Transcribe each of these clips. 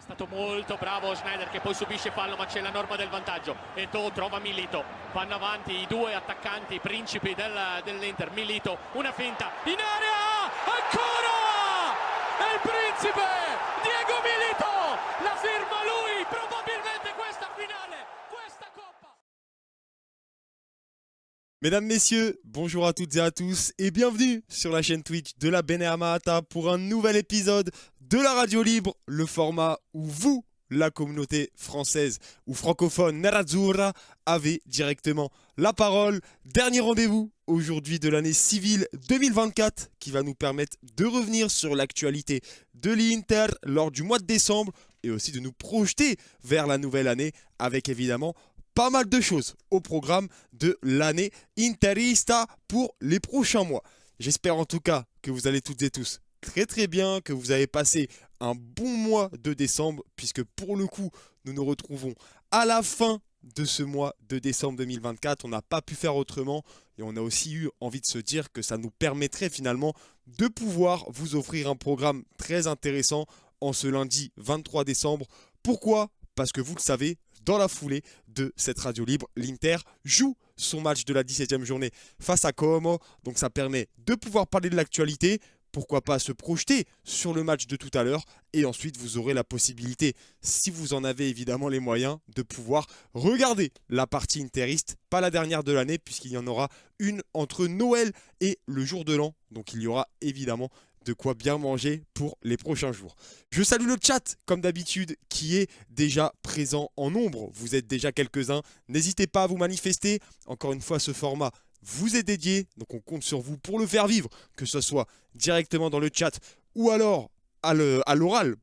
stato molto bravo Schneider che poi subisce fallo, ma c'è la norma del vantaggio. Eto'o trova Milito, vanno avanti i due attaccanti principi dell'Inter. Milito, una finta in area, ancora il principe Diego Milito, la firma lui, probabilmente questa finale, questa coppa. Mesdames, Messieurs, bonjour à toutes et à tous et bienvenue sur la chaîne Twitch de la Beneamata pour un nouvel épisode de la Radio Libre, le format où vous, la communauté française ou francophone Nerazzurra, avez directement la parole. Dernier rendez-vous aujourd'hui de l'année civile 2024 qui va nous permettre de revenir sur l'actualité de l'Inter lors du mois de décembre et aussi de nous projeter vers la nouvelle année avec évidemment pas mal de choses au programme de l'année interista pour les prochains mois. J'espère en tout cas que vous allez toutes et tous très bien, que vous avez passé un bon mois de décembre, puisque pour le coup, nous nous retrouvons à la fin de ce mois de décembre 2024. On n'a pas pu faire autrement et on a aussi eu envie de se dire que ça nous permettrait finalement de pouvoir vous offrir un programme très intéressant en ce lundi 23 décembre. Pourquoi ? Parce que vous le savez, dans la foulée de cette radio libre, l'Inter joue son match de la 17e journée face à Como. Donc ça permet de pouvoir parler de l'actualité, pourquoi pas se projeter sur le match de tout à l'heure. Et ensuite, vous aurez la possibilité, si vous en avez évidemment les moyens, de pouvoir regarder la partie interiste, pas la dernière de l'année, puisqu'il y en aura une entre Noël et le jour de l'an. Donc il y aura évidemment de quoi bien manger pour les prochains jours. Je salue le chat, comme d'habitude, qui est déjà présent en nombre. Vous êtes déjà quelques-uns. N'hésitez pas à vous manifester. Encore une fois, ce format vous est dédié. Donc on compte sur vous pour le faire vivre, que ce soit directement dans le chat ou alors à l'oral,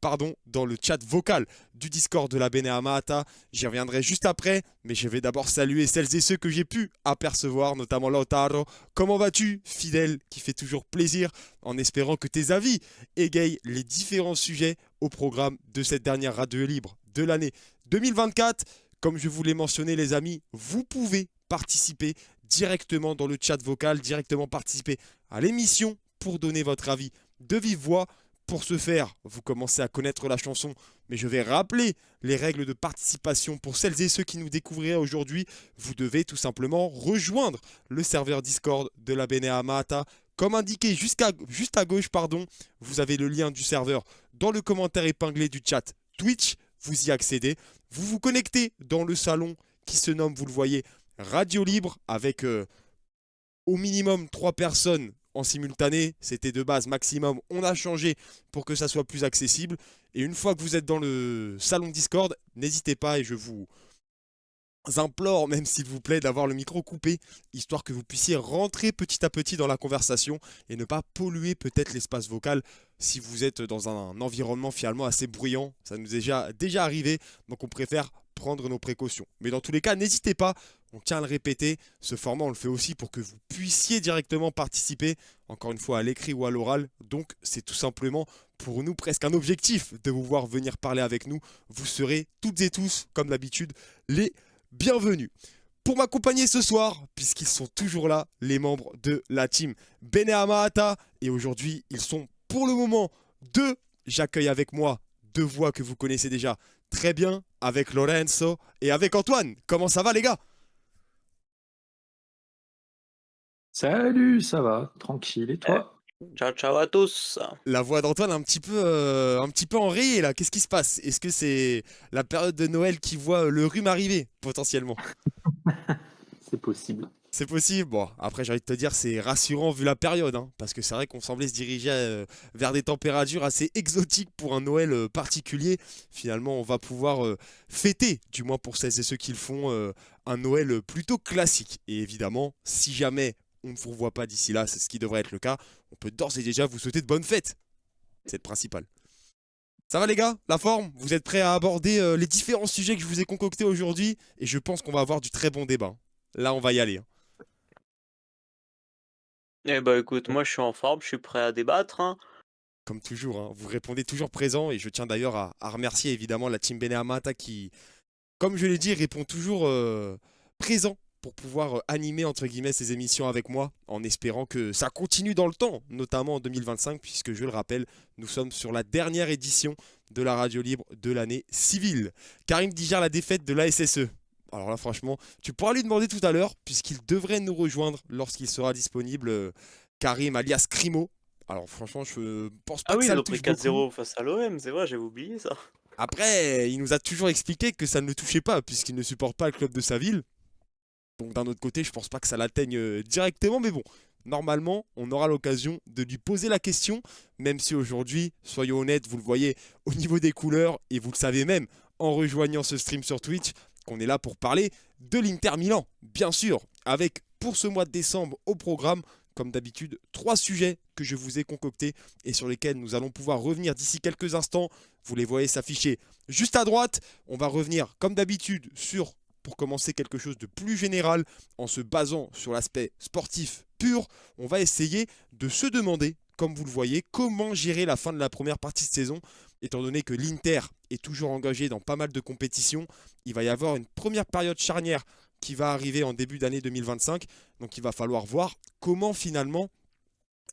dans le chat vocal du Discord de la Beneamata. J'y reviendrai juste après, mais je vais d'abord saluer celles et ceux que j'ai pu apercevoir, notamment Lautaro. Comment vas-tu, fidèle, qui fait toujours plaisir, en espérant que tes avis égayent les différents sujets au programme de cette dernière radio libre de l'année 2024. Comme je vous l'ai mentionné, les amis, vous pouvez participer directement dans le chat vocal, directement participer à l'émission pour donner votre avis de vive voix. Pour ce faire, vous commencez à connaître la chanson, mais je vais rappeler les règles de participation pour celles et ceux qui nous découvriraient aujourd'hui. Vous devez tout simplement rejoindre le serveur Discord de la Beneamata. Comme indiqué juste à gauche, vous avez le lien du serveur dans le commentaire épinglé du chat Twitch. Vous y accédez. Vous vous connectez dans le salon qui se nomme, vous le voyez, Radio Libre avec au minimum 3 personnes en simultané, c'était de base maximum, on a changé pour que ça soit plus accessible. Et une fois que vous êtes dans le salon Discord, n'hésitez pas et je vous implore, même s'il vous plaît, d'avoir le micro coupé, histoire que vous puissiez rentrer petit à petit dans la conversation et ne pas polluer peut-être l'espace vocal si vous êtes dans un environnement finalement assez bruyant. Ça nous est déjà arrivé, donc on préfère prendre nos précautions. Mais dans tous les cas, n'hésitez pas, on tient à le répéter, ce format on le fait aussi pour que vous puissiez directement participer, encore une fois à l'écrit ou à l'oral. Donc c'est tout simplement pour nous presque un objectif de vous voir venir parler avec nous. Vous serez toutes et tous, comme d'habitude, les bienvenus. Pour m'accompagner ce soir, puisqu'ils sont toujours là, les membres de la team Beneamata, et aujourd'hui ils sont pour le moment deux. J'accueille avec moi deux voix que vous connaissez déjà très bien, avec Lorenzo et avec Antoine. Comment ça va les gars ? Salut, ça va, tranquille, et toi? Ciao à tous. La voix d'Antoine un petit peu enrayée là. Qu'est-ce qui se passe ? Est-ce que c'est la période de Noël qui voit le rhume arriver potentiellement ? C'est possible. C'est possible. Bon, après j'ai envie de te dire c'est rassurant vu la période, hein, parce que c'est vrai qu'on semblait se diriger vers des températures assez exotiques pour un Noël particulier. Finalement, on va pouvoir fêter, du moins pour celles et ceux qui le font, un Noël plutôt classique. Et évidemment, si jamais on ne vous revoit pas d'ici là, c'est ce qui devrait être le cas, on peut d'ores et déjà vous souhaiter de bonnes fêtes. C'est le principal. Ça va les gars ? La forme ? Vous êtes prêts à aborder les différents sujets que je vous ai concoctés aujourd'hui ? Et je pense qu'on va avoir du très bon débat. Là, on va y aller. Eh bah écoute, moi je suis en forme, je suis prêt à débattre. Comme toujours, hein, vous répondez toujours présent et je tiens d'ailleurs à remercier évidemment la team Beneamata qui, comme je l'ai dit, répond toujours présent pour pouvoir animer entre guillemets ces émissions avec moi, en espérant que ça continue dans le temps, notamment en 2025, puisque je le rappelle, nous sommes sur la dernière édition de la radio libre de l'année civile. Karim digère la défaite de l'ASSE. Alors là, franchement, tu pourras lui demander tout à l'heure, puisqu'il devrait nous rejoindre lorsqu'il sera disponible, Karim alias Crimo. Alors franchement, je pense pas Ah que oui, ça ils le ont pris touche beaucoup. 4-0 face à l'OM, c'est vrai, j'avais oublié ça. Après, il nous a toujours expliqué que ça ne le touchait pas, puisqu'il ne supporte pas le club de sa ville. Donc d'un autre côté, je pense pas que ça l'atteigne directement, mais bon, normalement, on aura l'occasion de lui poser la question, même si aujourd'hui, soyons honnêtes, vous le voyez au niveau des couleurs, et vous le savez même en rejoignant ce stream sur Twitch, qu'on est là pour parler de l'Inter Milan, bien sûr, avec pour ce mois de décembre au programme, comme d'habitude, 3 sujets que je vous ai concoctés et sur lesquels nous allons pouvoir revenir d'ici quelques instants. Vous les voyez s'afficher juste à droite. On va revenir, comme d'habitude, sur, pour commencer, quelque chose de plus général en se basant sur l'aspect sportif pur. On va essayer de se demander, comme vous le voyez, comment gérer la fin de la première partie de saison. Étant donné que l'Inter est toujours engagé dans pas mal de compétitions, il va y avoir une première période charnière qui va arriver en début d'année 2025. Donc il va falloir voir comment finalement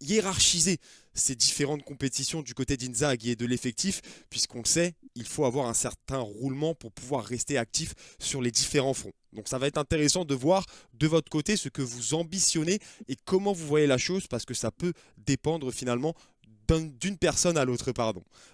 hiérarchiser ces différentes compétitions du côté d'Inzaghi et de l'effectif, puisqu'on le sait, il faut avoir un certain roulement pour pouvoir rester actif sur les différents fronts. Donc ça va être intéressant de voir de votre côté ce que vous ambitionnez et comment vous voyez la chose, parce que ça peut dépendre finalement d'une personne à l'autre.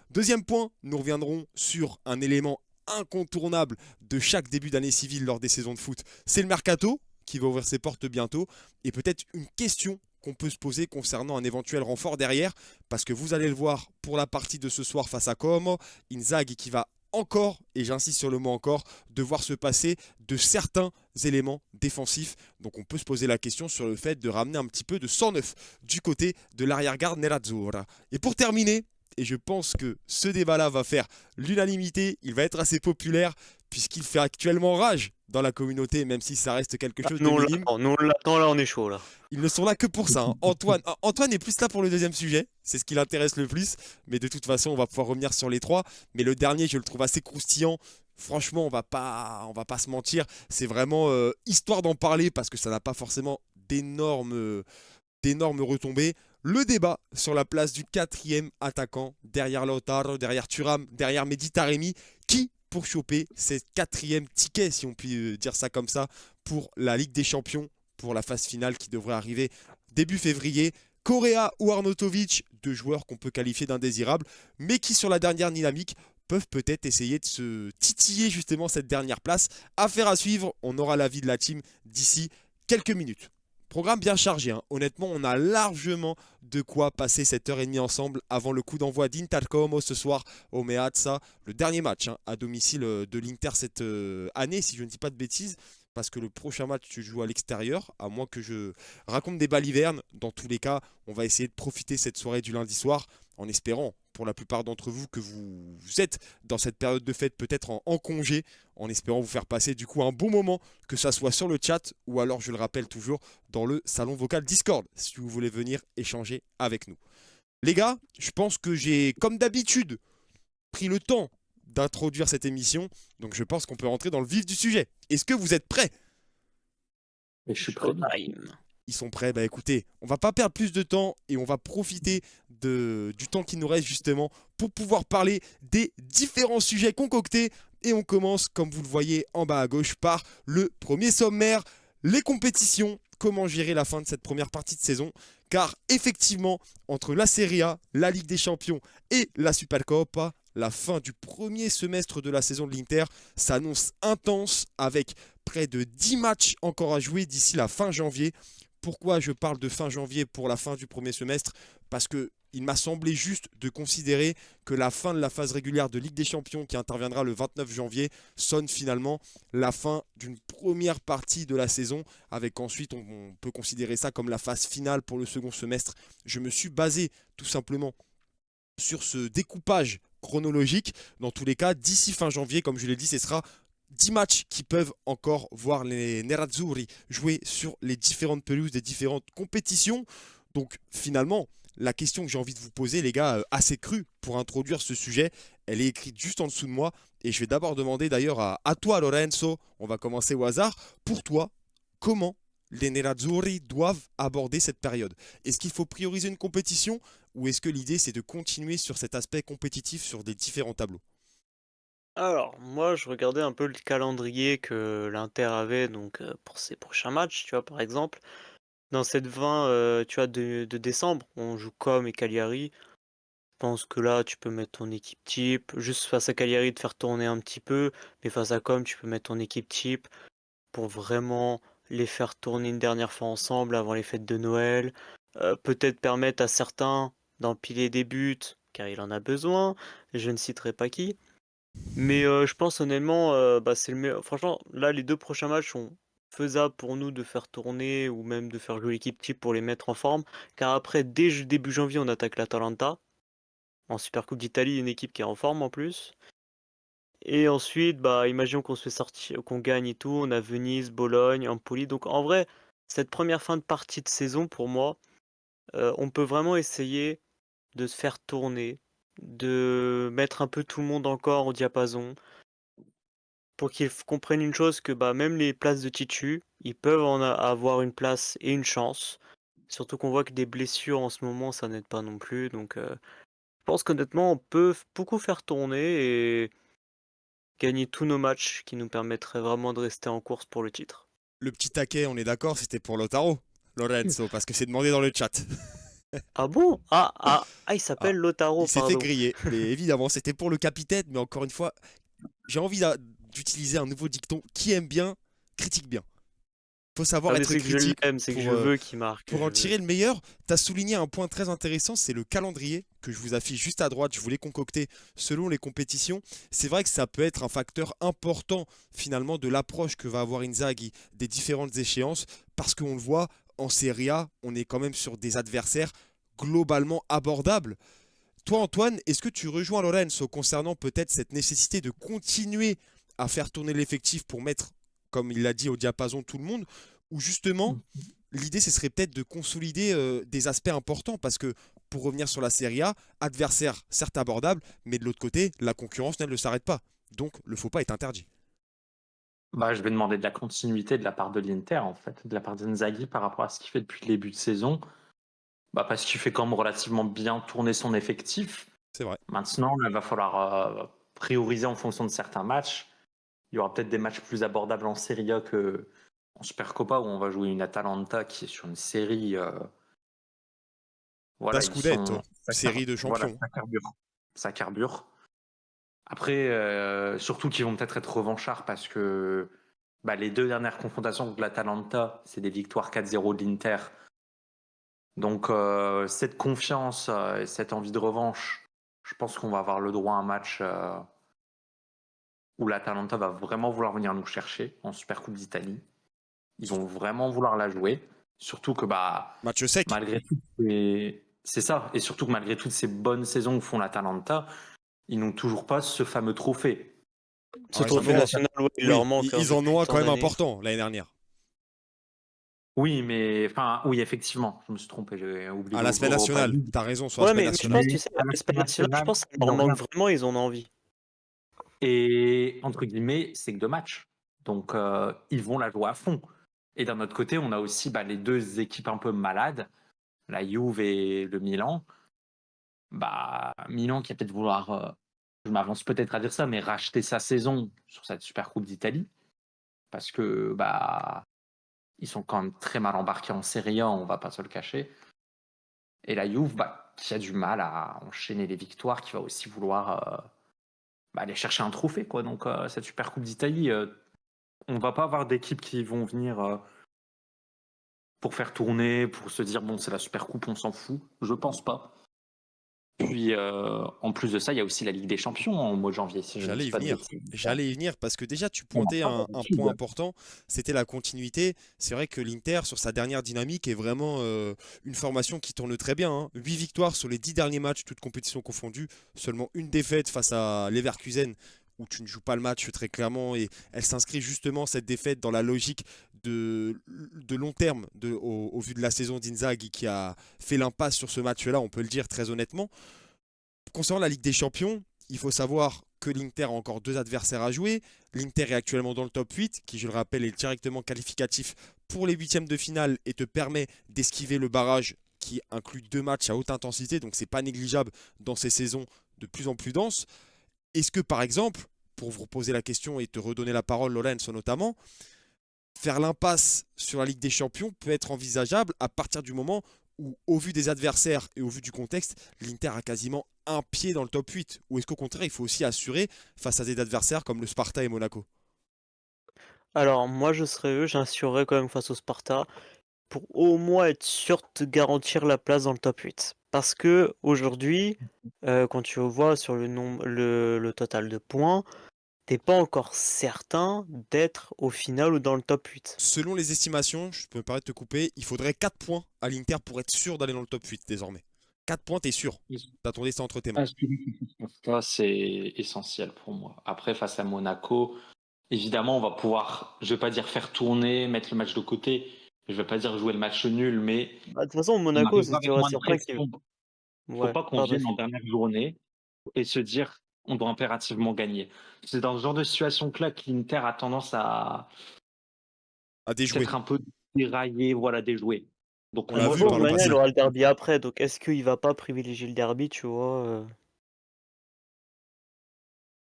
Deuxième point, nous reviendrons sur un élément incontournable de chaque début d'année civile lors des saisons de foot. C'est le mercato qui va ouvrir ses portes bientôt, et peut-être une question qu'on peut se poser concernant un éventuel renfort derrière, parce que vous allez le voir pour la partie de ce soir face à Como, Inzaghi qui va encore, et j'insiste sur le mot encore, devoir se passer de certains éléments défensifs. Donc on peut se poser la question sur le fait de ramener un petit peu de 109 du côté de l'arrière-garde Nerazzurra. Et pour terminer, et je pense que ce débat-là va faire l'unanimité, il va être assez populaire, puisqu'il fait actuellement rage dans la communauté, même si ça reste quelque chose de minime. Nous on l'attend, là on est chaud là. Ils ne sont là que pour ça. Hein. Antoine est plus là pour le deuxième sujet, c'est ce qui l'intéresse le plus, mais de toute façon on va pouvoir revenir sur les 3. Mais le dernier, je le trouve assez croustillant. Franchement, on va pas se mentir, c'est vraiment histoire d'en parler, parce que ça n'a pas forcément d'énormes retombées. Le débat sur la place du 4e attaquant, derrière Lautaro, derrière Thuram, derrière Mehdi Taremi, qui pour choper ce 4e ticket, si on peut dire ça comme ça, pour la Ligue des Champions, pour la phase finale qui devrait arriver début février. Correa ou Arnautovic, 2 joueurs qu'on peut qualifier d'indésirables, mais qui sur la dernière dynamique peuvent peut-être essayer de se titiller justement cette dernière place. Affaire à suivre, on aura l'avis de la team d'ici quelques minutes. Programme bien chargé, hein. Honnêtement, on a largement de quoi passer cette heure et demie ensemble avant le coup d'envoi d'Inter Como ce soir au Meazza, le dernier match à domicile de l'Inter cette année, si je ne dis pas de bêtises, parce que le prochain match se joue à l'extérieur, à moins que je raconte des balivernes. Dans tous les cas, on va essayer de profiter cette soirée du lundi soir, en espérant, pour la plupart d'entre vous, que vous êtes dans cette période de fête peut-être en congé, en espérant vous faire passer du coup un bon moment, que ça soit sur le chat ou alors, je le rappelle toujours, dans le salon vocal Discord, si vous voulez venir échanger avec nous. Les gars, je pense que j'ai, comme d'habitude, pris le temps d'introduire cette émission, donc je pense qu'on peut rentrer dans le vif du sujet. Est-ce que vous êtes prêts? Et je suis prêt. Ils sont prêts. Bah écoutez, on va pas perdre plus de temps et on va profiter du temps qui nous reste justement pour pouvoir parler des différents sujets concoctés. Et on commence, comme vous le voyez en bas à gauche, par le premier sommaire, les compétitions. Comment gérer la fin de cette première partie de saison? Car effectivement, entre la Serie A, la Ligue des Champions et la Supercoppa, la fin du premier semestre de la saison de l'Inter s'annonce intense, avec près de 10 matchs encore à jouer d'ici la fin janvier. Pourquoi je parle de fin janvier pour la fin du premier semestre? Parce que il m'a semblé juste de considérer que la fin de la phase régulière de Ligue des Champions, qui interviendra le 29 janvier, sonne finalement la fin d'une première partie de la saison, avec ensuite on peut considérer ça comme la phase finale pour le second semestre. Je me suis basé tout simplement sur ce découpage chronologique. Dans tous les cas, d'ici fin janvier, comme je l'ai dit, ce sera 10 matchs qui peuvent encore voir les Nerazzurri jouer sur les différentes pelouses des différentes compétitions. Donc finalement, la question que j'ai envie de vous poser, les gars, assez crue pour introduire ce sujet, elle est écrite juste en dessous de moi. Et je vais d'abord demander d'ailleurs à toi, Lorenzo, on va commencer au hasard. Pour toi, comment les Nerazzurri doivent aborder cette période. Est-ce qu'il faut prioriser une compétition ou est-ce que l'idée c'est de continuer sur cet aspect compétitif sur des différents tableaux? Alors, moi, je regardais un peu le calendrier que l'Inter avait donc pour ses prochains matchs, tu vois, par exemple. Dans cette 20, tu vois, de décembre, on joue Com et Cagliari. Je pense que là, tu peux mettre ton équipe type. Juste face à Cagliari, de faire tourner un petit peu. Mais face à Com, tu peux mettre ton équipe type pour vraiment les faire tourner une dernière fois ensemble avant les fêtes de Noël. Peut-être permettre à certains d'empiler des buts, car il en a besoin. Je ne citerai pas qui. Mais je pense honnêtement, bah, c'est le meilleur. Franchement, là, les 2 prochains matchs sont faisables pour nous de faire tourner ou même de faire jouer l'équipe type pour les mettre en forme. Car après, dès début janvier, on attaque l'Atalanta, en Super Coupe d'Italie, une équipe qui est en forme en plus. Et ensuite, bah, imaginons qu'on se fait sortir, qu'on gagne et tout, on a Venise, Bologne, Empoli. Donc en vrai, cette première fin de partie de saison, pour moi, on peut vraiment essayer de se faire tourner, de mettre un peu tout le monde encore au diapason. Pour qu'ils comprennent une chose, que bah, même les places de titu, ils peuvent avoir une place et une chance. Surtout qu'on voit que des blessures en ce moment, ça n'aide pas non plus. Donc je pense qu'honnêtement, on peut beaucoup faire tourner et gagner tous nos matchs qui nous permettraient vraiment de rester en course pour le titre. Le petit taquet, on est d'accord, c'était pour Lautaro, Lorenzo, parce que c'est demandé dans le chat. Ah bon? Il Ah, s'appelle Lautaro, il s'est fait pardon. griller, mais évidemment, c'était pour le capitaine, mais encore une fois, j'ai envie d'utiliser un nouveau dicton. Qui aime bien, critique bien. Faut savoir Ah mais être c'est que je critique l'aime, c'est que pour, je veux qu'il marque, pour je en veux. tirer le meilleur. Tu as souligné un point très intéressant, c'est le calendrier que je vous affiche juste à droite. Je voulais concocter selon les compétitions. C'est vrai que ça peut être un facteur important finalement de l'approche que va avoir Inzaghi des différentes échéances, parce qu'on le voit, en Serie A, on est quand même sur des adversaires globalement abordables. Toi, Antoine, est-ce que tu rejoins Lorenzo concernant peut-être cette nécessité de continuer à faire tourner l'effectif pour mettre, comme il l'a dit, au diapason tout le monde, ou justement, l'idée, ce serait peut-être de consolider des aspects importants, parce que pour revenir sur la Serie A, adversaire certes abordable, mais de l'autre côté, la concurrence ne s'arrête pas. Donc le faux pas est interdit. Bah, je vais demander de la continuité de la part de l'Inter, en fait, de la part d'Inzaghi par rapport à ce qu'il fait depuis le début de saison. Bah, parce qu'il fait quand même relativement bien tourner son effectif. C'est vrai. Maintenant, il va falloir prioriser en fonction de certains matchs. Il y aura peut-être des matchs plus abordables en Serie A que en Supercopa où on va jouer une Atalanta qui est sur une série. Da Voilà, ils sont. Scudetto, série de Voilà, champions. ça carbure. Ça carbure. Après, surtout qu'ils vont peut-être être revanchards parce que bah, les 2 dernières confrontations contre l'Atalanta, c'est des victoires 4-0 de l'Inter. Donc, cette confiance et cette envie de revanche, je pense qu'on va avoir le droit à un match où l'Atalanta va vraiment vouloir venir nous chercher en Super Coupe d'Italie. Ils vont vraiment vouloir la jouer. Surtout que, bah, Match sec. malgré tout, c'est ça. Et surtout que malgré toutes ces bonnes saisons que font l'Atalanta, ils n'ont toujours pas ce fameux trophée. Ce Alors ils en trophée ont, national, ouais, il leur oui, manque ils en depuis ont un quand tant même d'années. important l'année dernière. Oui, mais enfin, oui, effectivement, je me suis trompé, j'ai oublié À l'aspect l'Europa national, League. t'as raison sur Ouais, l'aspect mais je pense, national. tu Mais sais, à l'aspect l'aspect national, je national, pense que ça ils leur n'ont manque rien. vraiment, ils en ont envie. Et entre guillemets, c'est que 2 matchs. Donc, ils vont la jouer à fond. Et d'un autre côté, on a aussi bah, les 2 équipes un peu malades, la Juve et le Milan. Bah, Milan qui va peut-être vouloir, je m'avance peut-être à dire ça, mais racheter sa saison sur cette Super Coupe d'Italie. Parce que bah, ils sont quand même très mal embarqués en Serie A, on va pas se le cacher. Et la Juve, bah, qui a du mal à enchaîner les victoires, qui va aussi vouloir bah, aller chercher un trophée, quoi. Donc, cette Super Coupe d'Italie, on va pas avoir d'équipes qui vont venir pour faire tourner, pour se dire, bon, c'est la Super Coupe, on s'en fout. Je pense pas. Puis, en plus de ça, il y a aussi la Ligue des Champions en mois de janvier, si je ne J'allais dis y pas de venir. bêtises. J'allais y venir parce que déjà tu On n'a pointais pas un point d'habitude. important, c'était la continuité. C'est vrai que l'Inter, sur sa dernière dynamique, est vraiment une formation qui tourne très bien, hein. 8 victoires sur les 10 derniers matchs, toutes compétitions confondues. Seulement une défaite face à Leverkusen, où tu ne joues pas le match très clairement. Et elle s'inscrit justement, cette défaite, dans la logique de long terme au vu de la saison d'Inzaghi qui a fait l'impasse sur ce match-là, on peut le dire très honnêtement. Concernant la Ligue des Champions, il faut savoir que l'Inter a encore 2 adversaires à jouer. L'Inter est actuellement dans le top 8, qui, je le rappelle, est directement qualificatif pour les huitièmes de finale et te permet d'esquiver le barrage qui inclut 2 matchs à haute intensité, donc c'est pas négligeable dans ces saisons de plus en plus denses. Est-ce que, par exemple, pour vous reposer la question et te redonner la parole, Lorenzo notamment, faire l'impasse sur la Ligue des Champions peut être envisageable à partir du moment où, au vu des adversaires et au vu du contexte, l'Inter a quasiment un pied dans le top 8? Ou est-ce qu'au contraire, il faut aussi assurer face à des adversaires comme le Sparta et Monaco? Alors, moi, je serais eux, j'assurerais quand même face au Sparta pour au moins être sûr de te garantir la place dans le top 8. Parce que aujourd'hui, quand tu vois sur le total de points, t'es pas encore certain d'être au final ou dans le top 8. Selon les estimations, je peux me permettre de te couper, il faudrait 4 points à l'Inter pour être sûr d'aller dans le top 8 désormais. 4 points, t'es sûr. T'as ton destin entre tes mains. Ça, c'est essentiel pour moi. Après, face à Monaco, évidemment, on va pouvoir, je vais pas dire faire tourner, mettre le match de côté, je vais pas dire jouer le match nul, mais Bah, de toute façon, on Monaco, arrivera c'est avec sûr et moins de certain qu'il... pression. Faut Ouais, pas qu'on pardon. vienne en dernière journée et se dire on doit impérativement gagner. C'est dans ce genre de situation que là que l'Inter a tendance à À déjouer. peut-être un peu dérailler, voilà, déjouer. Donc On pour l'a moi, vu je par De le toute manière, il passé. aura le derby après, donc est-ce qu'il va pas privilégier le derby, tu vois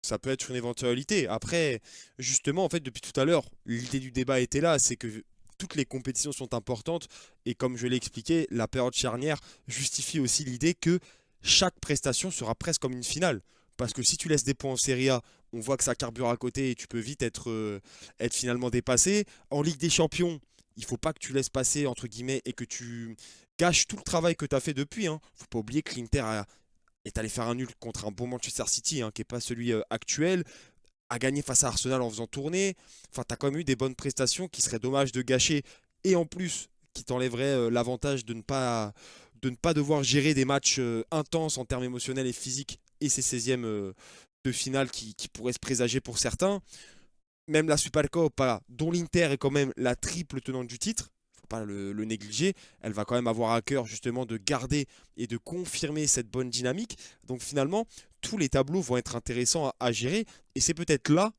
Ça peut être une éventualité. Après, justement, en fait, depuis tout à l'heure, l'idée du débat était là, c'est que toutes les compétitions sont importantes et comme je l'ai expliqué, la période charnière justifie aussi l'idée que chaque prestation sera presque comme une finale. Parce que si tu laisses des points en Serie A, on voit que ça carbure à côté et tu peux vite être finalement dépassé. En Ligue des Champions, il faut pas que tu laisses passer, entre guillemets, et que tu gâches tout le travail que tu as fait depuis. Hein. Faut pas oublier que l'Inter est allé faire un nul contre un bon Manchester City, hein, qui n'est pas celui actuel, a gagné face à Arsenal en faisant tourner. Enfin, tu as quand même eu des bonnes prestations qui seraient dommage de gâcher. Et en plus, qui t'enlèverait l'avantage de ne pas devoir gérer des matchs intenses en termes émotionnels et physiques et ces 16e de finale qui pourraient se présager pour certains. Même la Supercoppa, dont l'Inter est quand même la triple tenante du titre, faut pas le négliger, elle va quand même avoir à cœur justement de garder et de confirmer cette bonne dynamique. Donc finalement, tous les tableaux vont être intéressants à gérer et c'est peut-être là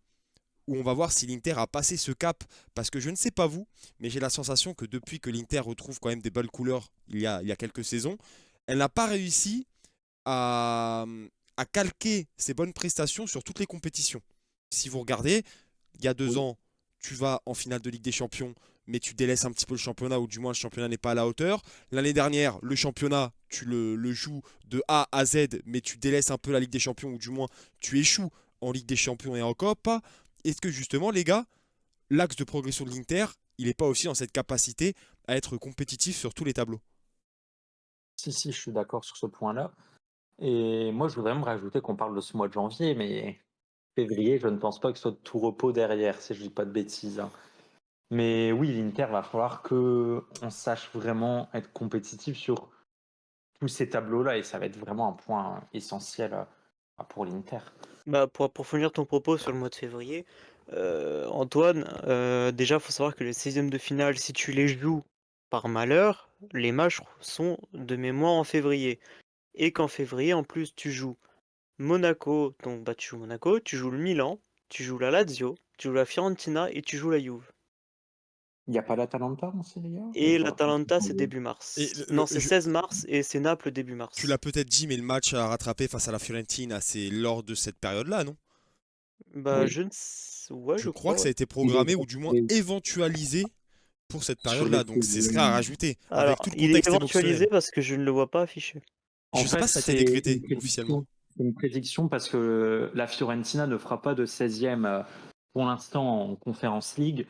où on va voir si l'Inter a passé ce cap, parce que je ne sais pas vous, mais j'ai la sensation que depuis que l'Inter retrouve quand même des belles couleurs il y a quelques saisons, elle n'a pas réussi à, à calquer ses bonnes prestations sur toutes les compétitions. Si vous regardez, il y a 2 ans, tu vas en finale de Ligue des Champions, mais tu délaisses un petit peu le championnat, ou du moins le championnat n'est pas à la hauteur. L'année dernière, le championnat, tu le joues de A à Z, mais tu délaisses un peu la Ligue des Champions, ou du moins tu échoues en Ligue des Champions et en Copa. Est-ce que justement, les gars, l'axe de progression de l'Inter, il n'est pas aussi dans cette capacité à être compétitif sur tous les tableaux? si, je suis d'accord sur ce point-là. Et moi, je voudrais me rajouter qu'on parle de ce mois de janvier, mais février, je ne pense pas que ce soit de tout repos derrière, si je dis pas de bêtises, hein. Mais oui, l'Inter va falloir que on sache vraiment être compétitif sur tous ces tableaux-là, et ça va être vraiment un point essentiel pour l'Inter. Bah, pour finir ton propos sur le mois de février, Antoine, déjà, faut savoir que les 16e de finale, si tu les joues par malheur, les matchs sont de mémoire en février. Et qu'en février, en plus, tu joues Monaco, donc bah, tu joues Monaco, tu joues le Milan, tu joues la Lazio, tu joues la Fiorentina et tu joues la Juve. Il n'y a pas l'Atalanta en Serie A ou Et pas? l'Atalanta, c'est début Et mars. Non, c'est 16 mars et c'est Naples début tu l'as mars. peut-être dit, mais le match à rattraper face à la Fiorentina, c'est lors de cette période-là, non? Bah, Oui. Ouais, Je je crois crois, que ça ouais. a été Il est programmé ou du moins éventualisé pour cette sur les période-là. Donc ce serait à rajouter avec Alors, tout le il est contexte émotionnel. éventualisé parce que je ne le vois pas affiché. Je En ne sais pas fait, si ça a été c'est décrété officiellement. une prédiction parce que la Fiorentina ne fera pas de 16e pour l'instant en Conference League,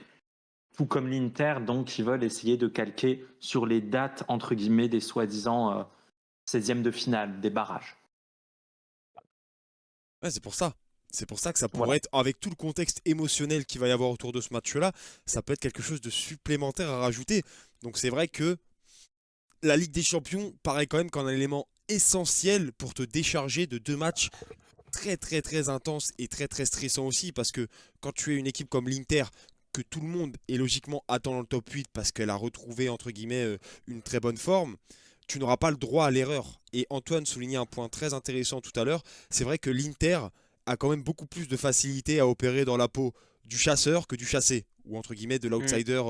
tout comme l'Inter, donc ils veulent essayer de calquer sur les dates, entre guillemets, des soi-disant 16e de finale, des barrages. Ouais, c'est pour ça. C'est pour ça que ça Voilà. pourrait être, avec tout le contexte émotionnel qu'il va y avoir autour de ce match-là, ça peut être quelque chose de supplémentaire à rajouter. Donc c'est vrai que la Ligue des Champions paraît quand même comme un élément essentiel pour te décharger de 2 matchs très très très intenses et très très stressants aussi, parce que quand tu es une équipe comme l'Inter, que tout le monde est logiquement attend dans le top 8 parce qu'elle a retrouvé entre guillemets une très bonne forme, tu n'auras pas le droit à l'erreur. Et Antoine soulignait un point très intéressant tout à l'heure. C'est vrai que l'Inter a quand même beaucoup plus de facilité à opérer dans la peau du chasseur que du chassé, ou entre guillemets de Mm. l'outsider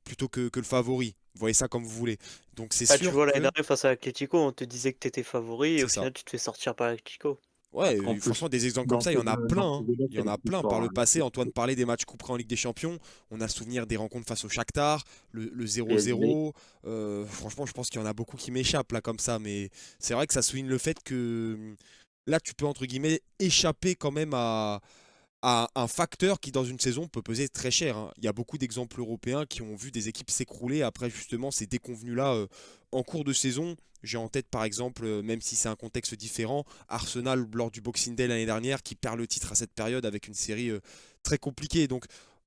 plutôt que le favori. Vous voyez ça comme vous voulez. Donc c'est Ah, tu sûr vois, l'année que dernière face à Atletico, on te disait que t'étais favori et c'est au ça. final, tu te fais sortir par Atletico. Ouais, En plus, franchement, des exemples comme dans ça, il y ces en a deux, dans plein, ces hein. deux-là, Il y c'est en le a plus plein par fort, le hein. passé. Antoine parlait des matchs couperets en Ligue des Champions. On a souvenir des rencontres face au Shakhtar, le PSV. 0-0. Franchement, je pense qu'il y en a beaucoup qui m'échappent là comme ça. Mais c'est vrai que ça souligne le fait que là, tu peux entre guillemets échapper quand même à un facteur qui, dans une saison, peut peser très cher, hein. Il y a beaucoup d'exemples européens qui ont vu des équipes s'écrouler après justement ces déconvenus-là en cours de saison. J'ai en tête par exemple, même si c'est un contexte différent, Arsenal lors du Boxing Day l'année dernière qui perd le titre à cette période avec une série très compliquée. Donc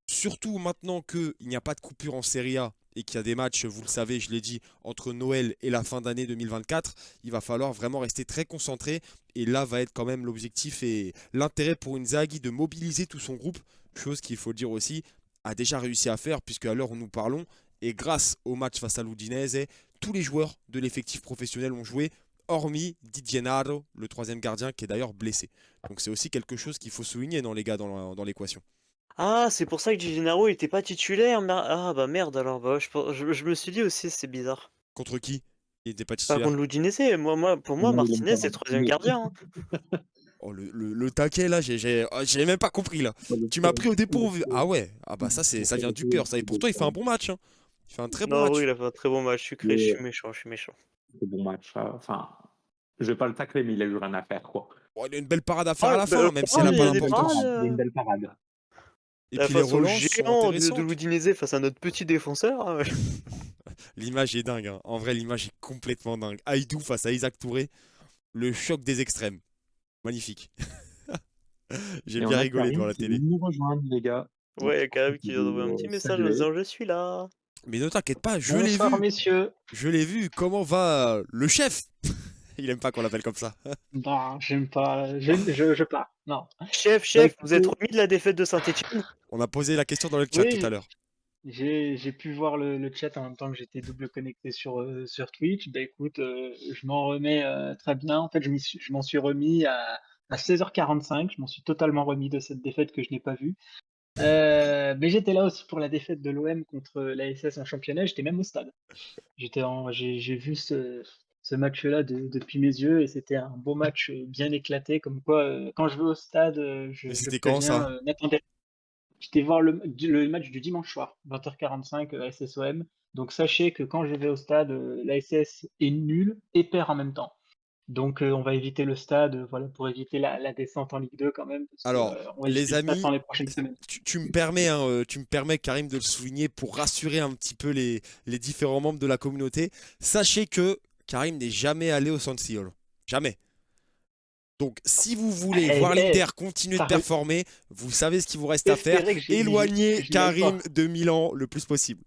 surtout maintenant qu'il n'y a pas de coupure en Serie A et qu'il y a des matchs, vous le savez, je l'ai dit, entre Noël et la fin d'année 2024, il va falloir vraiment rester très concentré. Et là va être quand même l'objectif et l'intérêt pour Inzaghi de mobiliser tout son groupe, chose qu'il faut le dire aussi, a déjà réussi à faire, puisque à l'heure où nous parlons, et grâce au match face à l'Udinese, tous les joueurs de l'effectif professionnel ont joué, hormis Di Gennaro, le troisième gardien, qui est d'ailleurs blessé. Donc c'est aussi quelque chose qu'il faut souligner dans les gars dans l'équation. Ah, c'est pour ça que Di Gennaro il était pas titulaire. Ah bah merde alors. Bah, je me suis dit aussi, c'est bizarre. Contre qui? Il n'était pas Pas titulaire. contre l'Udinese. Pour moi, Non, il aime Martinez, pas c'est le troisième Martinez. gardien, hein. Oh, le taquet là, j'ai même pas compris là. Tu m'as pris au dépourvu. Ah ouais, ah bah ça vient du cœur ça. Et pourtant il fait un bon match, hein. Il fait un très bon Non, oui, match. il a fait un très bon match. Je suis méchant, je suis méchant. C'est bon match. Enfin, je vais pas le tacler, mais il a eu rien à faire, quoi. Oh, il a une belle parade à faire Ah, à la bah, fin, hein, même si elle parade, n'a il pas y a des d'importance. parades. Il a une belle parade. Et puis les Face au relances sont géant de intéressantes. l'Udinese, face à notre petit défenseur. Ah ouais. L'image est dingue, hein. En vrai, l'image est complètement dingue. Aïdou face à Isaac Touré, le choc des extrêmes. Magnifique. J'ai Et on bien a rigolé devant Karim la qui vient télé. de nous rejoindre, les gars. Ouais, Donc, il y a j'en quand même profite qui de vient d'envoyer un vous petit message en saluer. disant je suis là. Mais ne t'inquiète pas, je l'ai Bonsoir, vu. messieurs. Je l'ai vu. Comment va le chef? Il aime pas qu'on l'appelle comme ça. Non, j'aime pas. Je pars. Non. Bah Chef, vous êtes écoutez, remis de la défaite de Saint-Etienne? On a posé la question dans le chat tout à oui, l'heure. j'ai pu voir le chat en même temps que j'étais double connecté sur Twitch. Bah écoute, je m'en remets très bien. En fait, je m'en suis remis à 16h45. Je m'en suis totalement remis de cette défaite que je n'ai pas vue. Mais j'étais là aussi pour la défaite de l'OM contre l'ASS en championnat. J'étais même au stade. J'ai vu ce match-là depuis mes yeux et c'était un beau match bien éclaté. Comme quoi, quand je vais au stade, Mais je c'était quand préviens. ça? N'attendez. J'étais voir le match du dimanche soir, 20h45, ASS-OM. Donc sachez que quand je vais au stade, l'ASS est nul et perd en même temps. Donc on va éviter le stade, voilà, pour éviter la descente en Ligue 2 quand même, parce que Alors, on va éviter les le stade amis, dans les prochaines semaines. tu me permets, hein, tu me permets, Karim, de le souligner pour rassurer un petit peu les différents membres de la communauté. Sachez que Karim n'est jamais allé au San Siro. Jamais. Donc, si vous voulez Eh, voir l'Inter eh, continuer de ça re- performer, vous savez ce qu'il vous reste à faire. espérez Éloignez que je n'y aille Karim pas. de Milan le plus possible.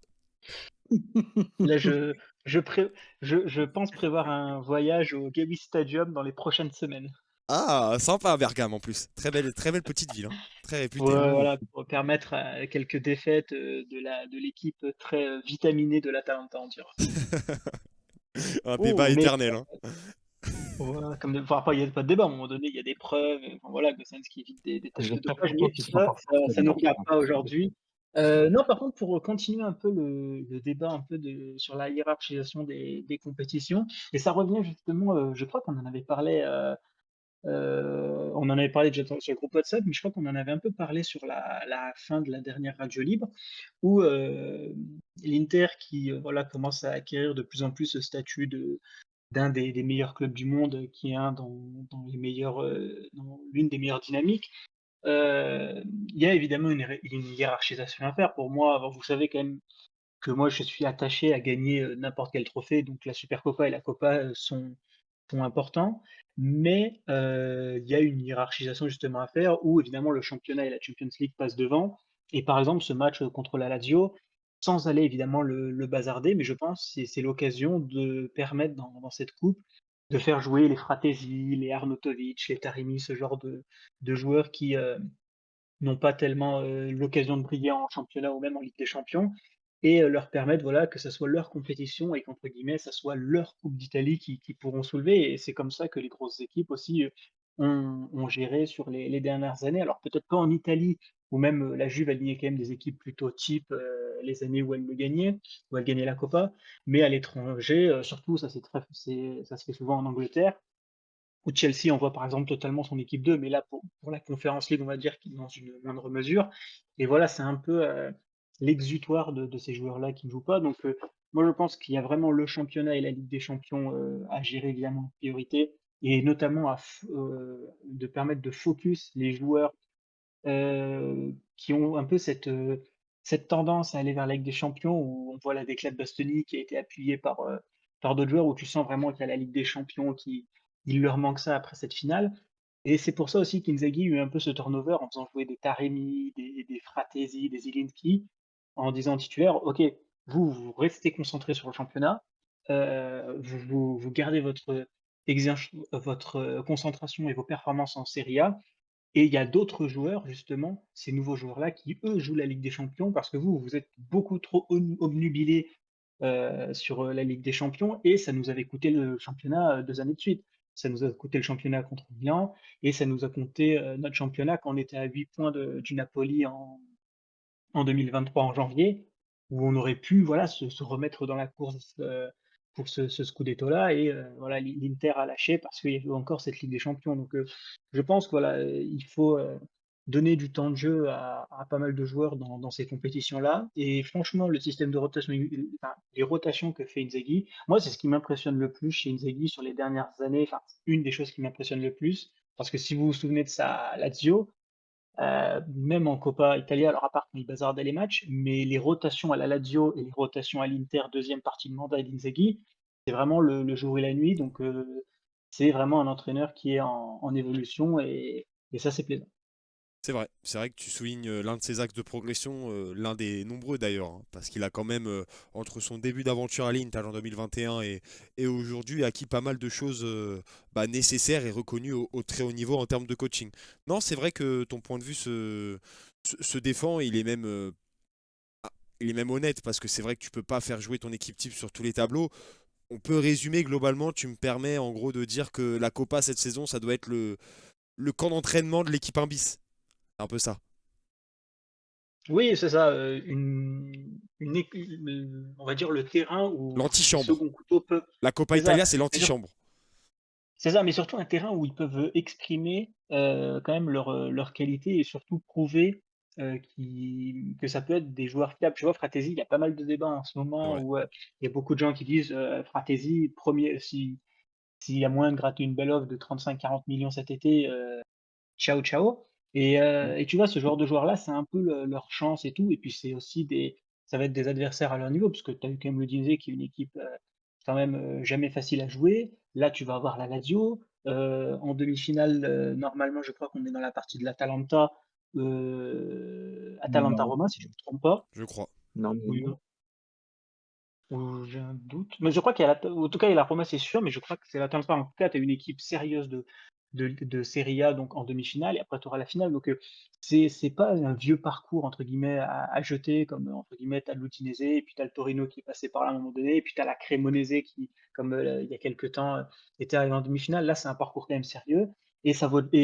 Là, je, pré- je pense prévoir un voyage au Gavi Stadium dans les prochaines semaines. Ah, sympa, Bergame en plus. Très belle petite ville, hein. Très réputée. Ouais, Oh, voilà, pour permettre à quelques défaites de l'équipe très vitaminée de l'Atalanta, on dirait. Un débat Oh, Mais éternel, hein. voilà, enfin, il n'y a pas de débat, à un moment donné, il y a des preuves. Enfin, voilà, Gosens évite des tâches de j'espère dopage, pour toi mais qu'ils sont ça, pas ça, forcés ça nous là-bas. regarde pas aujourd'hui. Non, par contre, pour continuer un peu le débat un peu sur la hiérarchisation des compétitions, et ça revient justement, je crois qu'on en avait parlé. On en avait parlé déjà sur le groupe WhatsApp, mais je crois qu'on en avait un peu parlé sur la fin de la dernière Radio Libre, où l'Inter qui voilà, commence à acquérir de plus en plus ce statut d'un des meilleurs clubs du monde, qui est un dans les meilleurs, dans l'une des meilleures dynamiques. Il y a évidemment une hiérarchisation à faire. Pour moi, vous savez quand même que moi je suis attaché à gagner n'importe quel trophée, donc la Supercopa et la Copa sont importants, mais il y a une hiérarchisation justement à faire où évidemment le championnat et la Champions League passent devant. Et par exemple, ce match contre la Lazio, sans aller évidemment le bazarder, mais je pense que c'est l'occasion de permettre dans cette coupe de faire jouer les Fratesi, les Arnautovic, les Taremi, ce genre de joueurs qui n'ont pas tellement l'occasion de briller en championnat ou même en Ligue des Champions, et leur permettre, voilà, que ça soit leur compétition et qu'entre guillemets, ça soit leur coupe d'Italie qui pourront soulever et c'est comme ça que les grosses équipes aussi, ont géré sur les dernières années. Alors peut-être pas en Italie où même, la Juve alignait quand même des équipes plutôt type, les années où elle le gagnait, où elle gagnait la Coppa, mais à l'étranger, surtout ça se fait souvent en Angleterre, où Chelsea envoie par exemple totalement son équipe 2, mais là pour la Conference League, on va dire qu'il dans une moindre mesure. Et voilà, c'est un peu l'exutoire de ces joueurs-là qui ne jouent pas. Donc moi je pense qu'il y a vraiment le championnat et la Ligue des Champions à gérer évidemment en priorité, et notamment de permettre de focus les joueurs qui ont un peu cette tendance à aller vers la Ligue des Champions, où on voit la déclat de Bastoni qui a été appuyé par d'autres joueurs, où tu sens vraiment qu'il y a la Ligue des Champions qui il leur manque ça après cette finale. Et c'est pour ça aussi qu'Inzaghi a eu un peu ce turnover en faisant jouer des Taremi, des Fratesi, des Zielinski, en disant titulaire, OK, vous restez concentrés sur le championnat, vous gardez votre concentration et vos performances en Serie A, et il y a d'autres joueurs, justement, ces nouveaux joueurs-là, qui eux jouent la Ligue des Champions parce que vous êtes beaucoup trop obnubilés sur la Ligue des Champions et ça nous avait coûté le championnat 2 années de suite. Ça nous a coûté le championnat contre Milan et ça nous a coûté notre championnat quand on était à 8 points du Napoli en 2023 en janvier, où on aurait pu voilà, se remettre dans la course pour ce Scudetto-là. Et voilà, l'Inter a lâché parce qu'il y avait encore cette Ligue des Champions. Donc je pense que voilà, il faut donner du temps de jeu à pas mal de joueurs dans ces compétitions-là. Et franchement, le système de rotation, enfin, les rotations que fait Inzaghi, moi, c'est ce qui m'impressionne le plus chez Inzaghi sur les dernières années. Enfin, une des choses qui m'impressionne le plus. Parce que si vous vous souvenez de sa Lazio, même en Coppa Italia, alors à part quand il bazardait les matchs, mais les rotations à la Lazio et les rotations à l'Inter, deuxième partie de mandat d'Inzaghi, c'est vraiment le jour et la nuit. Donc c'est vraiment un entraîneur qui est en évolution et ça c'est plaisant. C'est vrai que tu soulignes l'un de ses axes de progression, l'un des nombreux d'ailleurs, hein, parce qu'il a quand même, entre son début d'aventure à l'Inter en 2021 et aujourd'hui, acquis pas mal de choses nécessaires et reconnues au très haut niveau en termes de coaching. Non, c'est vrai que ton point de vue se défend, il est même honnête, parce que c'est vrai que tu peux pas faire jouer ton équipe type sur tous les tableaux. On peut résumer globalement, tu me permets en gros de dire que la Copa cette saison, ça doit être le camp d'entraînement de l'équipe 1 bis. C'est un peu ça. Oui, c'est ça, on va dire le terrain où les L'antichambre. seconds couteaux peuvent. La Coppa C'est ça. Italia, c'est Mais sur- l'antichambre. C'est ça, mais surtout un terrain où ils peuvent exprimer quand même leur qualité et surtout prouver que ça peut être des joueurs fiables. Tu vois, Fratesi, il y a pas mal de débats en ce C'est moment vrai. où il y a beaucoup de gens qui disent Fratesi, premier, s'il y a moyen de gratter une belle offre de 35-40 millions cet été, ciao ciao. Et tu vois, ce genre de joueurs-là, c'est un peu leur chance et tout. Et puis c'est aussi ça va être des adversaires à leur niveau, parce que tu as eu quand même l'Udinese qui est une équipe quand même jamais facile à jouer. Là, tu vas avoir la Lazio. En demi-finale, normalement, je crois qu'on est dans la partie de l'Atalanta, Non, Atalanta-Roma, si je ne me trompe pas. Je crois. non, Oui, non. j'ai un doute. Mais je crois qu'il y a en tout cas, il y a la promesse, c'est sûr, mais je crois que c'est l'Atalanta. En tout cas, tu as une équipe sérieuse de Serie A donc en demi-finale, et après tu auras la finale. Donc, c'est pas un vieux parcours, entre guillemets, à jeter, comme, entre guillemets, tu as l'Udinese, et puis tu as le Torino qui est passé par là à un moment donné, et puis tu as la Cremonese qui, comme il y a quelques temps, était arrivé en demi-finale. Là, c'est un parcours quand même sérieux. Et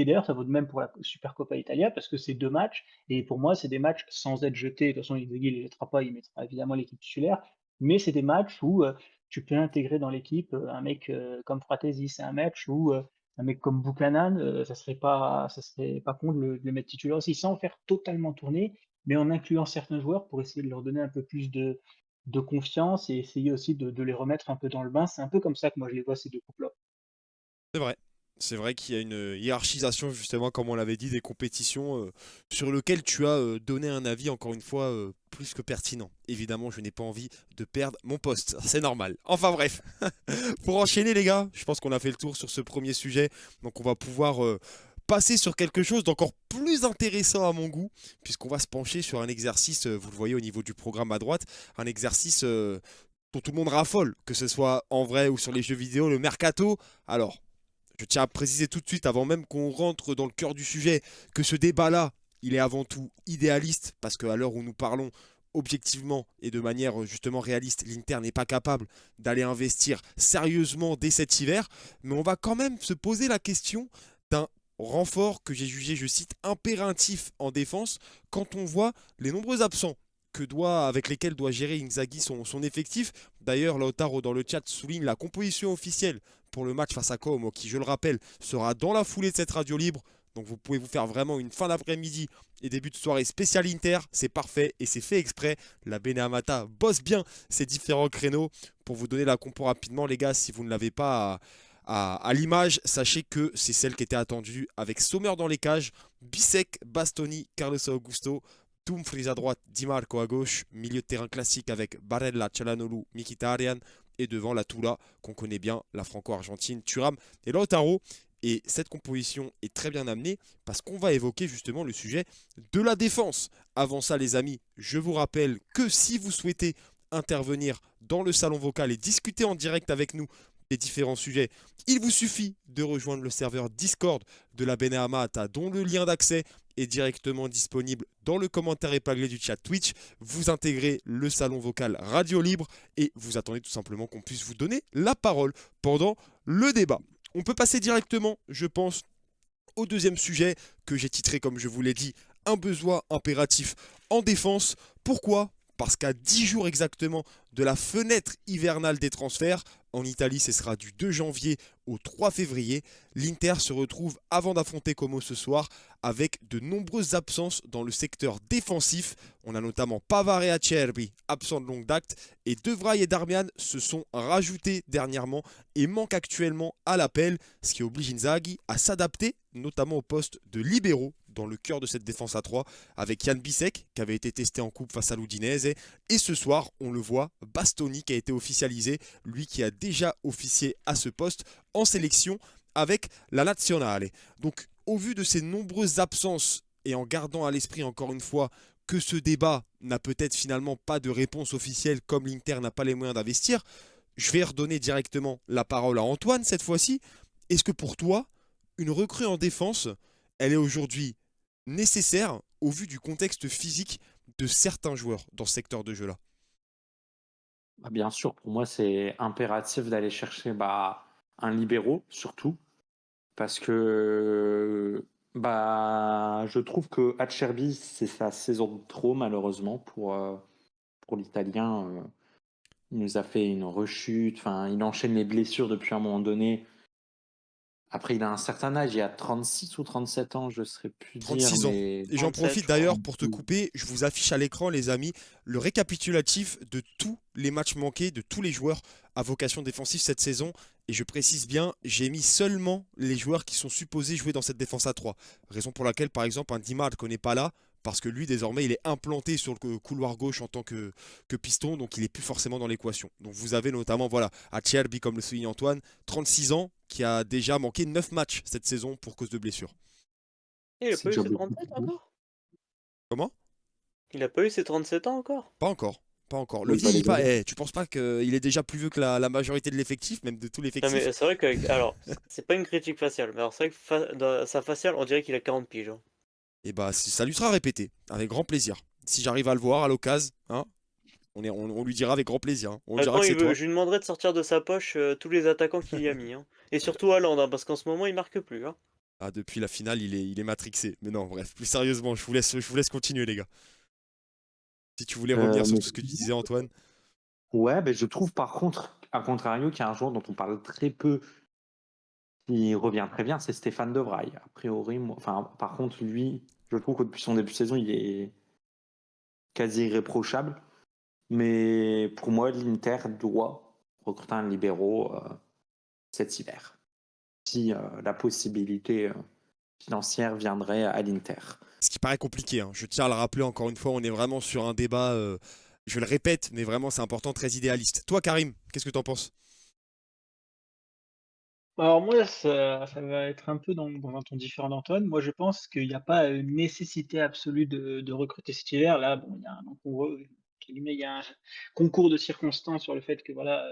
d'ailleurs, ça vaut de même pour la Supercoppa Italia, parce que c'est 2 matchs, et pour moi, c'est des matchs sans être jetés. De toute façon, Inzaghi ne les jettera pas, il mettra évidemment l'équipe titulaire, mais c'est des matchs où tu peux intégrer dans l'équipe un mec comme Fratesi. C'est un match où un mec comme Buchanan, ça serait pas con de le mettre titulaire aussi, sans faire totalement tourner, mais en incluant certains joueurs pour essayer de leur donner un peu plus de confiance et essayer aussi de les remettre un peu dans le bain. C'est un peu comme ça que moi je les vois, ces deux couples-là. C'est vrai. C'est vrai qu'il y a une hiérarchisation, justement, comme on l'avait dit, des compétitions sur lesquelles tu as donné un avis, encore une fois, plus que pertinent. Évidemment, je n'ai pas envie de perdre mon poste. C'est normal. Enfin bref. Pour enchaîner, les gars, je pense qu'on a fait le tour sur ce premier sujet. Donc, on va pouvoir passer sur quelque chose d'encore plus intéressant à mon goût, puisqu'on va se pencher sur un exercice, vous le voyez au niveau du programme à droite, un exercice dont tout le monde raffole, que ce soit en vrai ou sur les jeux vidéo, le mercato. Alors, je tiens à préciser tout de suite, avant même qu'on rentre dans le cœur du sujet, que ce débat-là, il est avant tout idéaliste, parce qu'à l'heure où nous parlons, objectivement et de manière justement réaliste, l'Inter n'est pas capable d'aller investir sérieusement dès cet hiver, mais on va quand même se poser la question d'un renfort que j'ai jugé, je cite, impératif en défense quand on voit les nombreux absents avec lesquels doit gérer Inzaghi son effectif. D'ailleurs, Lautaro dans le chat souligne la composition officielle pour le match face à Como, qui, je le rappelle, sera dans la foulée de cette radio libre. Donc vous pouvez vous faire vraiment une fin d'après-midi et début de soirée spécial Inter. C'est parfait et c'est fait exprès. La Beneamata bosse bien ces différents créneaux. Pour vous donner la compo rapidement, les gars, si vous ne l'avez pas à l'image, sachez que c'est celle qui était attendue avec Sommer dans les cages, Bisek, Bastoni, Carlos Augusto, Dumfries à droite, Di Marco à gauche, milieu de terrain classique avec Barella, Çalhanoğlu, Mkhitaryan et devant la Toula qu'on connaît bien, la franco-argentine, Thuram et Lautaro. Et cette composition est très bien amenée parce qu'on va évoquer justement le sujet de la défense. Avant ça, les amis, je vous rappelle que si vous souhaitez intervenir dans le salon vocal et discuter en direct avec nous des différents sujets, il vous suffit de rejoindre le serveur Discord de la Beneamata, dont le lien d'accès est directement disponible dans le commentaire épinglé du chat Twitch. Vous intégrez le salon vocal Radio Libre et vous attendez tout simplement qu'on puisse vous donner la parole pendant le débat. On peut passer directement, je pense, au deuxième sujet que j'ai titré, comme je vous l'ai dit, un besoin impératif en défense. Pourquoi ? Parce qu'à 10 jours exactement de la fenêtre hivernale des transferts, en Italie ce sera du 2 janvier au 3 février, l'Inter se retrouve avant d'affronter Como ce soir avec de nombreuses absences dans le secteur défensif. On a notamment Pavard et Acerbi absents de longue date et De Vrij et Darmian se sont rajoutés dernièrement et manquent actuellement à l'appel, ce qui oblige Inzaghi à s'adapter notamment au poste de libéraux dans le cœur de cette défense à 3 avec Jan Bisek qui avait été testé en coupe face à l'Udinese et ce soir on le voit, Bastoni qui a été officialisé, lui qui a déjà officié à ce poste en sélection avec la Nazionale. Donc au vu de ces nombreuses absences et en gardant à l'esprit encore une fois que ce débat n'a peut-être finalement pas de réponse officielle comme l'Inter n'a pas les moyens d'investir, je vais redonner directement la parole à Antoine cette fois-ci. Est-ce que pour toi, une recrue en défense, elle est aujourd'hui nécessaire au vu du contexte physique de certains joueurs dans ce secteur de jeu-là? Bien sûr, pour moi, c'est impératif d'aller chercher un libéraux, surtout, parce que je trouve que Acerbi, c'est sa saison de trop, malheureusement, pour l'Italien. Il nous a fait une rechute, enfin, il enchaîne les blessures depuis un moment donné. Après, il a un certain âge, il a 36 ou 37 ans, je ne saurais plus dire, 36 ans. mais Et j'en 37, profite je crois. d'ailleurs pour te couper, je vous affiche à l'écran les amis le récapitulatif de tous les matchs manqués de tous les joueurs à vocation défensive cette saison. Et je précise bien, j'ai mis seulement les joueurs qui sont supposés jouer dans cette défense à 3. Raison pour laquelle par exemple un Di Marco n'est pas là, parce que lui désormais il est implanté sur le couloir gauche en tant que piston, donc il n'est plus forcément dans l'équation. Donc vous avez notamment voilà, Acerbi comme le souligne Antoine, 36 ans, qui a déjà manqué 9 matchs cette saison pour cause de blessure. Il a c'est pas eu déjà ses beaucoup. 37 encore? Comment? Il a pas eu ses 37 ans encore? Pas encore. Pas encore. Oui, Il les va, gars. tu penses pas qu'il est déjà plus vieux que la majorité de l'effectif, même de tout Non l'effectif? mais c'est vrai que alors c'est pas une critique faciale, mais alors c'est vrai que dans sa faciale on dirait qu'il a 40 piges, hein. Et bah ça lui sera répété, avec grand plaisir. Si j'arrive à le voir à l'occasion, hein, on lui dira avec grand plaisir, hein. On lui dira Attends, que c'est toi. je lui demanderai de sortir de sa poche tous les attaquants qu'il y a mis, hein. Et surtout Haaland, hein, parce qu'en ce moment il marque plus, hein. Ah, depuis la finale, il est matrixé. Mais non, bref, plus sérieusement, je vous laisse continuer, les gars. Si tu voulais revenir sur Mais tout ce que tu disais, Antoine. ouais, je trouve par contre, à contrario, qu'il y a un joueur dont on parle très peu, qui revient très bien, c'est Stéphane De Vrij. A priori, par contre, lui, je trouve que depuis son début de saison, il est quasi irréprochable. Mais pour moi, l'Inter doit recruter un libéraux cet hiver. Si la possibilité financière viendrait à l'Inter. Ce qui paraît compliqué, hein. Je tiens à le rappeler encore une fois, on est vraiment sur un débat, je le répète, mais vraiment c'est important, très idéaliste. Toi, Karim, qu'est-ce que t'en penses? Alors moi, ça va être un peu dans un ton différent d'Antoine. Moi, je pense qu'il n'y a pas une nécessité absolue de recruter cet hiver. Là, bon, il y a un concours, entre guillemets, il y a un concours de circonstances sur le fait que voilà,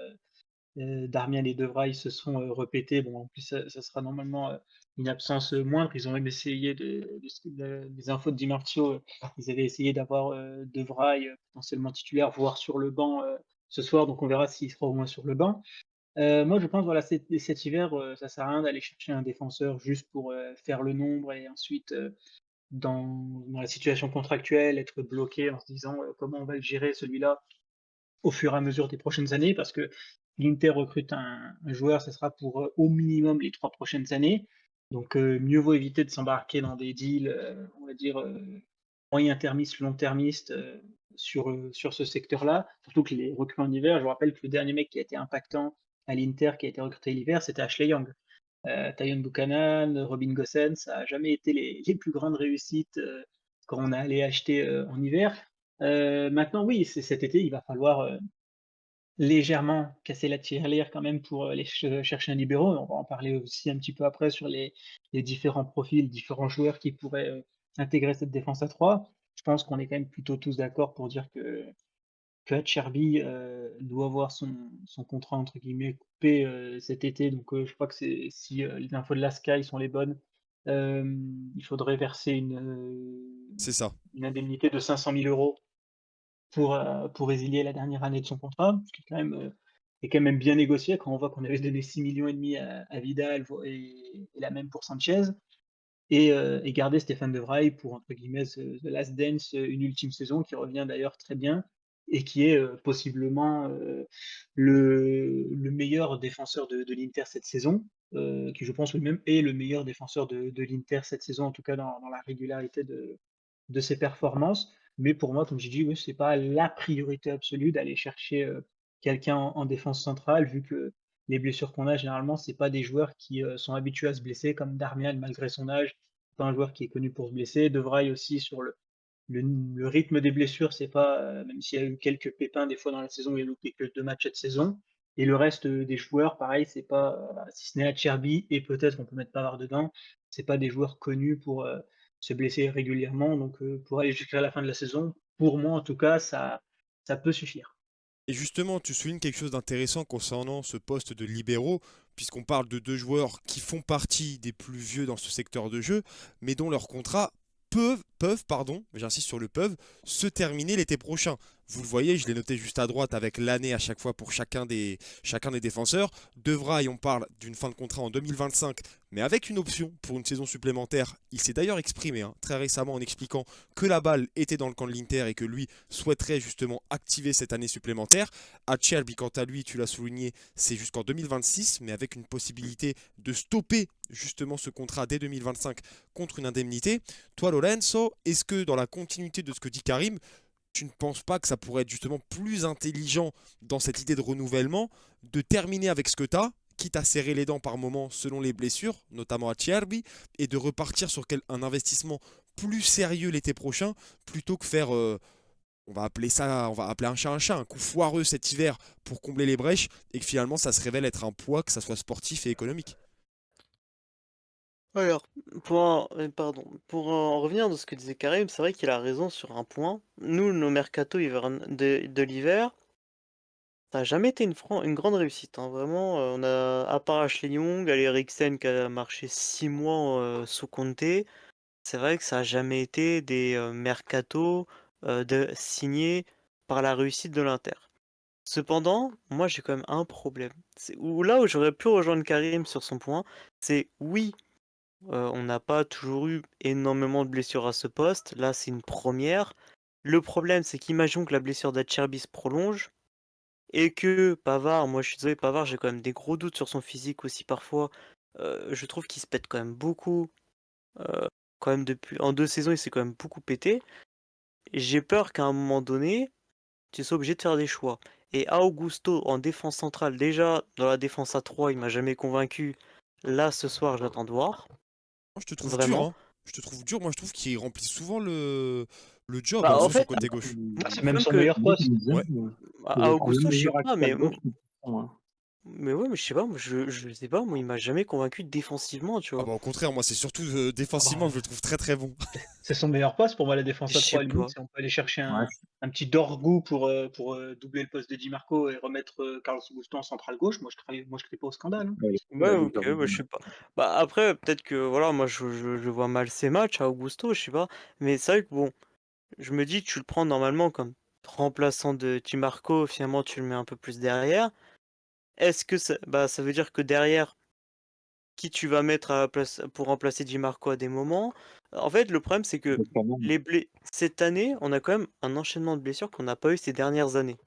Darmian et De Vrij se sont répétés. Bon, en plus, ça sera normalement une absence moindre. Ils ont même essayé des infos de Di Marzio, ils avaient essayé d'avoir De Vrij potentiellement titulaire, voire sur le banc ce soir, donc on verra s'il sera au moins sur le banc. Moi, je pense, voilà, cet hiver, ça sert à rien d'aller chercher un défenseur juste pour faire le nombre et ensuite, dans la situation contractuelle, être bloqué en se disant comment on va le gérer celui-là au fur et à mesure des prochaines années, parce que l'Inter recrute un joueur, ce sera pour au minimum les 3 prochaines années. Donc mieux vaut éviter de s'embarquer dans des deals, on va dire, moyen-termistes, long-termistes sur ce secteur-là. Surtout que les recrues en hiver, je vous rappelle que le dernier mec qui a été impactant à l'Inter, qui a été recruté l'hiver, c'était Ashley Young. Tayon Buchanan, Robin Gosens, ça n'a jamais été les plus grandes réussites quand on a allé acheter en hiver. Maintenant, oui, cet été, il va falloir légèrement casser la tirelire quand même pour aller chercher un libéraux. On va en parler aussi un petit peu après sur les différents profils, différents joueurs qui pourraient intégrer cette défense à 3. Je pense qu'on est quand même plutôt tous d'accord pour dire que Acerbi doit avoir son contrat entre guillemets coupé cet été. Donc je crois que si les infos de la Sky sont les bonnes, il faudrait verser C'est ça. une indemnité de 500 000 euros pour résilier la dernière année de son contrat, ce qui est quand même bien négocié quand on voit qu'on avait donné 6,5 millions à Vidal et la même pour Sanchez. Et garder Stéphane De Vrij pour, entre guillemets, The Last Dance, une ultime saison qui revient d'ailleurs très bien et qui est possiblement le meilleur défenseur de l'Inter cette saison, qui je pense lui-même est le meilleur défenseur de l'Inter cette saison, en tout cas dans la régularité de ses performances. Mais pour moi, comme j'ai dit, oui, c'est pas la priorité absolue d'aller chercher quelqu'un en défense centrale, vu que les blessures qu'on a, généralement, c'est pas des joueurs qui sont habitués à se blesser, comme Darmian, malgré son âge, pas un joueur qui est connu pour se blesser. De Vrij aussi, sur le rythme des blessures, c'est pas, même s'il y a eu quelques pépins des fois dans la saison, il a loupé que 2 matchs cette saison. Et le reste des joueurs, pareil, c'est pas, si ce n'est Acerbi, et peut-être on peut mettre Pavard dedans, c'est pas des joueurs connus pour se blesser régulièrement. Donc pour aller jusqu'à la fin de la saison, pour moi en tout cas, ça peut suffire. Et justement, tu soulignes quelque chose d'intéressant concernant ce poste de libéraux, puisqu'on parle de deux joueurs qui font partie des plus vieux dans ce secteur de jeu, mais dont leurs contrats pardon, j'insiste sur le peuvent, se terminer l'été prochain. Vous le voyez, je l'ai noté juste à droite avec l'année à chaque fois pour chacun des défenseurs. De Vrij, on parle d'une fin de contrat en 2025, mais avec une option pour une saison supplémentaire. Il s'est d'ailleurs exprimé très récemment en expliquant que la balle était dans le camp de l'Inter et que lui souhaiterait justement activer cette année supplémentaire. Acerbi, quant à lui, tu l'as souligné, c'est jusqu'en 2026, mais avec une possibilité de stopper justement ce contrat dès 2025 contre une indemnité. Toi, Lorenzo, est-ce que dans la continuité de ce que dit Karim, tu ne penses pas que ça pourrait être justement plus intelligent dans cette idée de renouvellement de terminer avec ce que tu as, quitte à serrer les dents par moment selon les blessures, notamment à Acerbi, et de repartir sur un investissement plus sérieux l'été prochain, plutôt que faire, on va appeler un chat, un coup foireux cet hiver pour combler les brèches, et que finalement ça se révèle être un poids, que ça soit sportif et économique. Alors, pour en revenir de ce que disait Karim, c'est vrai qu'il a raison sur un point. Nous, nos mercato de l'hiver, ça n'a jamais été une grande réussite, hein. Vraiment, on a, à part Ashley Young, allez, Eriksen qui a marché 6 mois sous Conte, c'est vrai que ça n'a jamais été des mercato signés par la réussite de l'Inter. Cependant, moi j'ai quand même un problème. Là où j'aurais pu rejoindre Karim sur son point, c'est oui, on n'a pas toujours eu énormément de blessures à ce poste. Là, c'est une première. Le problème, c'est qu'imaginons que la blessure d'Acerbi se prolonge et que Pavard, moi je suis désolé, Pavard, j'ai quand même des gros doutes sur son physique aussi parfois. Je trouve qu'il se pète quand même beaucoup. Quand même en 2 saisons, il s'est quand même beaucoup pété. J'ai peur qu'à un moment donné, tu sois obligé de faire des choix. Et Augusto en défense centrale, déjà dans la défense à 3, il m'a jamais convaincu. Là, ce soir, j'attends de voir. Moi, je te trouve dur, Vraiment. hein. Je te trouve dur, moi je trouve qu'il remplit souvent le job Bah, en sur son fait, côté gauche. C'est le même problème son que meilleur poste. Ouais. à Augusto, je sais meilleur pas, axe à mais gauche. Hein. mais ouais, mais je sais pas, moi, je sais pas, moi, il m'a jamais convaincu défensivement, tu Ah vois. bah au contraire, moi c'est surtout défensivement que je Oh, le trouve très très bon. C'est son meilleur poste pour moi, la défense je à 3 sais à la limite, pas. si on peut aller chercher Ouais, un petit Dorgu pour doubler le poste de Di Marco et remettre, Carlos Augusto en centrale gauche, moi je crie pas au scandale, hein. ouais, Ouais, bah, OK, Victor bah, Osimhen. je sais pas. Bah, après, peut-être que voilà, moi je vois mal ses matchs à Augusto, je sais pas. Mais c'est vrai que bon, je me dis, tu le prends normalement comme remplaçant de Di Marco, finalement tu le mets un peu plus derrière. Est-ce que ça veut dire que derrière, qui tu vas mettre à la place pour remplacer Di Marco à des moments? En fait, le problème, c'est que Donc, quand même, cette année, on a quand même un enchaînement de blessures qu'on n'a pas eu ces dernières années.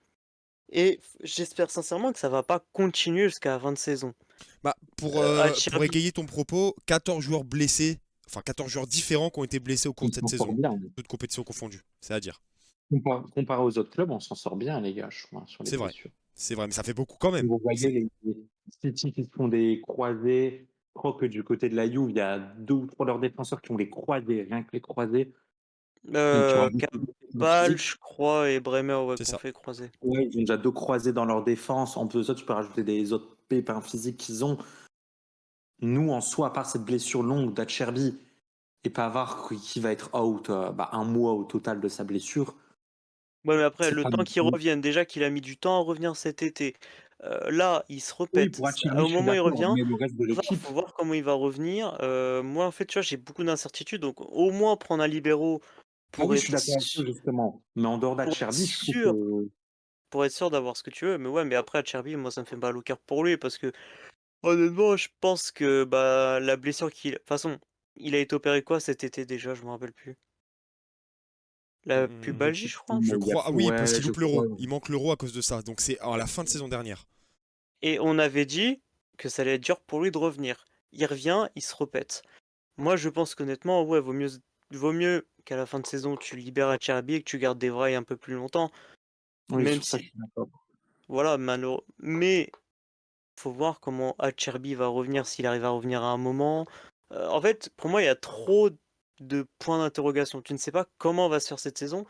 Et j'espère sincèrement que ça va pas continuer jusqu'à la fin de saison. Bah pour Acerbi, égayer ton propos, 14 joueurs blessés, enfin 14 joueurs différents qui ont été blessés au cours on de cette s'en sort saison, bien. toutes compétitions confondues, c'est à dire. Comparé aux autres clubs, on s'en sort bien, les gars, je crois, sur les C'est vrai. blessures. C'est vrai, mais ça fait beaucoup quand même. Vous voyez C'est les City qui se font des croisés. Je crois que du côté de la Juve, il y a 2 ou 3 de leurs défenseurs qui ont les croisés, rien que les croisés. Donc, tu rajoutes le Cabal, physique. je crois, et Bremer, ouais, c'est qu'on ça. fait croiser. Ouais, ils ont déjà 2 croisés dans leur défense. En plus de ça, tu peux rajouter des autres pépins physiques qu'ils ont. Nous, en soi, à part cette blessure longue d'Acerbi et Pavard qui va être out, un mois au total de sa blessure, Ouais, mais après, c'est le pas temps non qu'il plus. revienne, déjà qu'il a mis du temps à revenir cet été. Là, il se Oui, repète. pour Acerbi, Au je suis moment où il d'accord, revient, mais le reste de l'équipe, faut voir comment il va revenir. Moi, en fait, tu vois, j'ai beaucoup d'incertitudes, donc au moins prendre un libéraux ah pour oui, je suis être, d'accord avec toi, justement. Mais en dehors pour être d'Acerbi, je trouve sûr, que pour être sûr d'avoir ce que tu veux. Mais ouais, mais après, Acerbi, moi, ça me fait mal au cœur pour lui, parce que honnêtement, je pense que bah la blessure qu'il. De toute façon, il a été opéré quoi cet été déjà, je me rappelle plus. La pubalgie, je crois. Je mais il y a, crois. Ah oui, parce ouais, qu'il je loupe crois. l'euro. Il manque l'euro à cause de ça. Donc c'est à la fin de saison dernière. Et on avait dit que ça allait être dur pour lui de revenir. Il revient, il se repète. Moi, je pense qu'honnêtement, ouais, vaut mieux qu'à la fin de saison, tu libères Acerbi et que tu gardes des vrais un peu plus longtemps. Oui, Même sur ça, je si, suis d'accord. voilà, malheureux. Mais faut voir comment Acerbi va revenir, s'il arrive à revenir à un moment. En fait, pour moi, il y a trop de points d'interrogation. Tu ne sais pas comment va se faire cette saison.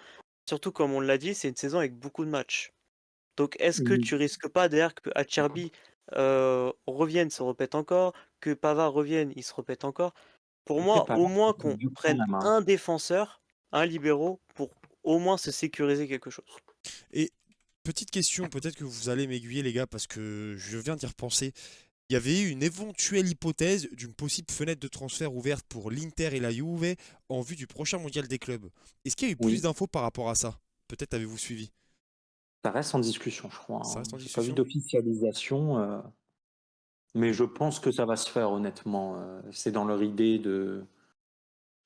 Surtout, comme on l'a dit, c'est une saison avec beaucoup de matchs. Donc, est-ce que Oui, tu risques pas derrière que Acerbi revienne, se répète encore, que Pavard revienne, il se répète encore? Pour après, moi, pas au mal, moins c'est qu'on dur quand prenne même, hein. un défenseur, un libéraux, pour au moins se sécuriser quelque chose. Et petite question, peut-être que vous allez m'aiguiller les gars, parce que je viens d'y repenser. Il y avait eu une éventuelle hypothèse d'une possible fenêtre de transfert ouverte pour l'Inter et la Juve en vue du prochain mondial des clubs. Est-ce qu'il y a eu plus Oui, d'infos par rapport à ça? Peut-être avez-vous suivi? ça reste en discussion, je crois, Ça hein. reste en J'ai pas vu discussion? d'officialisation, mais je pense que ça va se faire, honnêtement. C'est dans leur idée de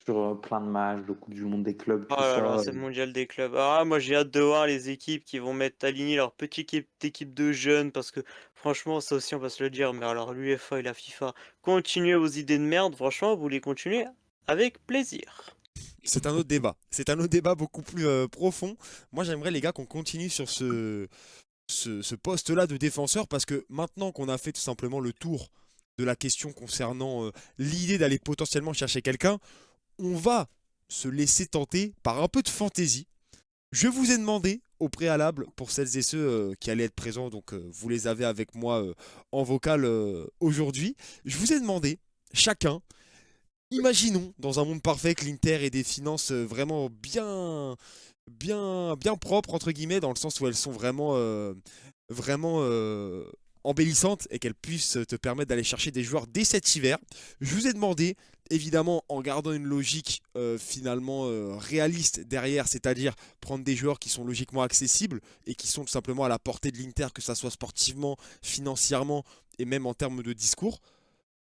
sur plein de matchs, de Coupe du Monde des clubs, Oh tout là là, ça. c'est le mondial des clubs. Ah, moi j'ai hâte de voir les équipes qui vont mettre aligner leur petite équipe de jeunes parce que franchement, ça aussi on va se le dire. Mais alors l'UEFA et la FIFA, continuez vos idées de merde. Franchement, vous les continuez avec plaisir. C'est un autre débat. C'est un autre débat beaucoup plus profond. Moi, j'aimerais, les gars, qu'on continue sur ce poste-là de défenseur parce que maintenant qu'on a fait tout simplement le tour de la question concernant l'idée d'aller potentiellement chercher quelqu'un, on va se laisser tenter par un peu de fantaisie. Je vous ai demandé au préalable, pour celles et ceux qui allaient être présents, donc vous les avez avec moi en vocal aujourd'hui, je vous ai demandé, chacun, imaginons dans un monde parfait que l'Inter ait des finances vraiment bien propres, entre guillemets, dans le sens où elles sont vraiment embellissantes et qu'elles puissent te permettre d'aller chercher des joueurs dès cet hiver. Je vous ai demandé, évidemment, en gardant une logique finalement réaliste derrière, c'est-à-dire prendre des joueurs qui sont logiquement accessibles et qui sont tout simplement à la portée de l'Inter, que ça soit sportivement, financièrement et même en termes de discours.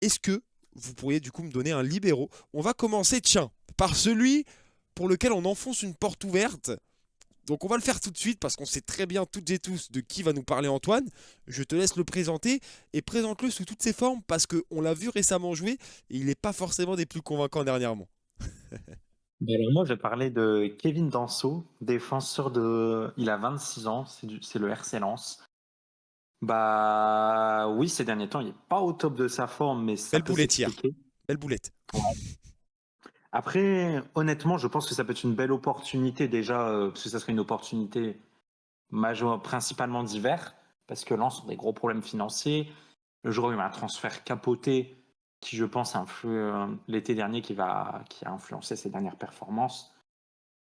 Est-ce que vous pourriez du coup me donner un libéraux? On va commencer, tiens, par celui pour lequel on enfonce une porte ouverte. Donc on va le faire tout de suite parce qu'on sait très bien toutes et tous de qui va nous parler Antoine. Je te laisse le présenter et présente-le sous toutes ses formes parce qu'on l'a vu récemment jouer et il n'est pas forcément des plus convaincants dernièrement. Ben alors moi, je vais parler de Kevin Danso, défenseur de. Il a 26 ans, c'est le RC Lens. Bah oui, ces derniers temps, il n'est pas au top de sa forme, mais ça Belle peut boulette hier. s'expliquer. Belle boulette. Après, honnêtement, je pense que ça peut être une belle opportunité déjà, parce que ça serait une opportunité majeure, principalement d'hiver, parce que Lens ont des gros problèmes financiers. Le joueur a eu un transfert capoté qui, je pense, a l'été dernier qui a influencé ses dernières performances.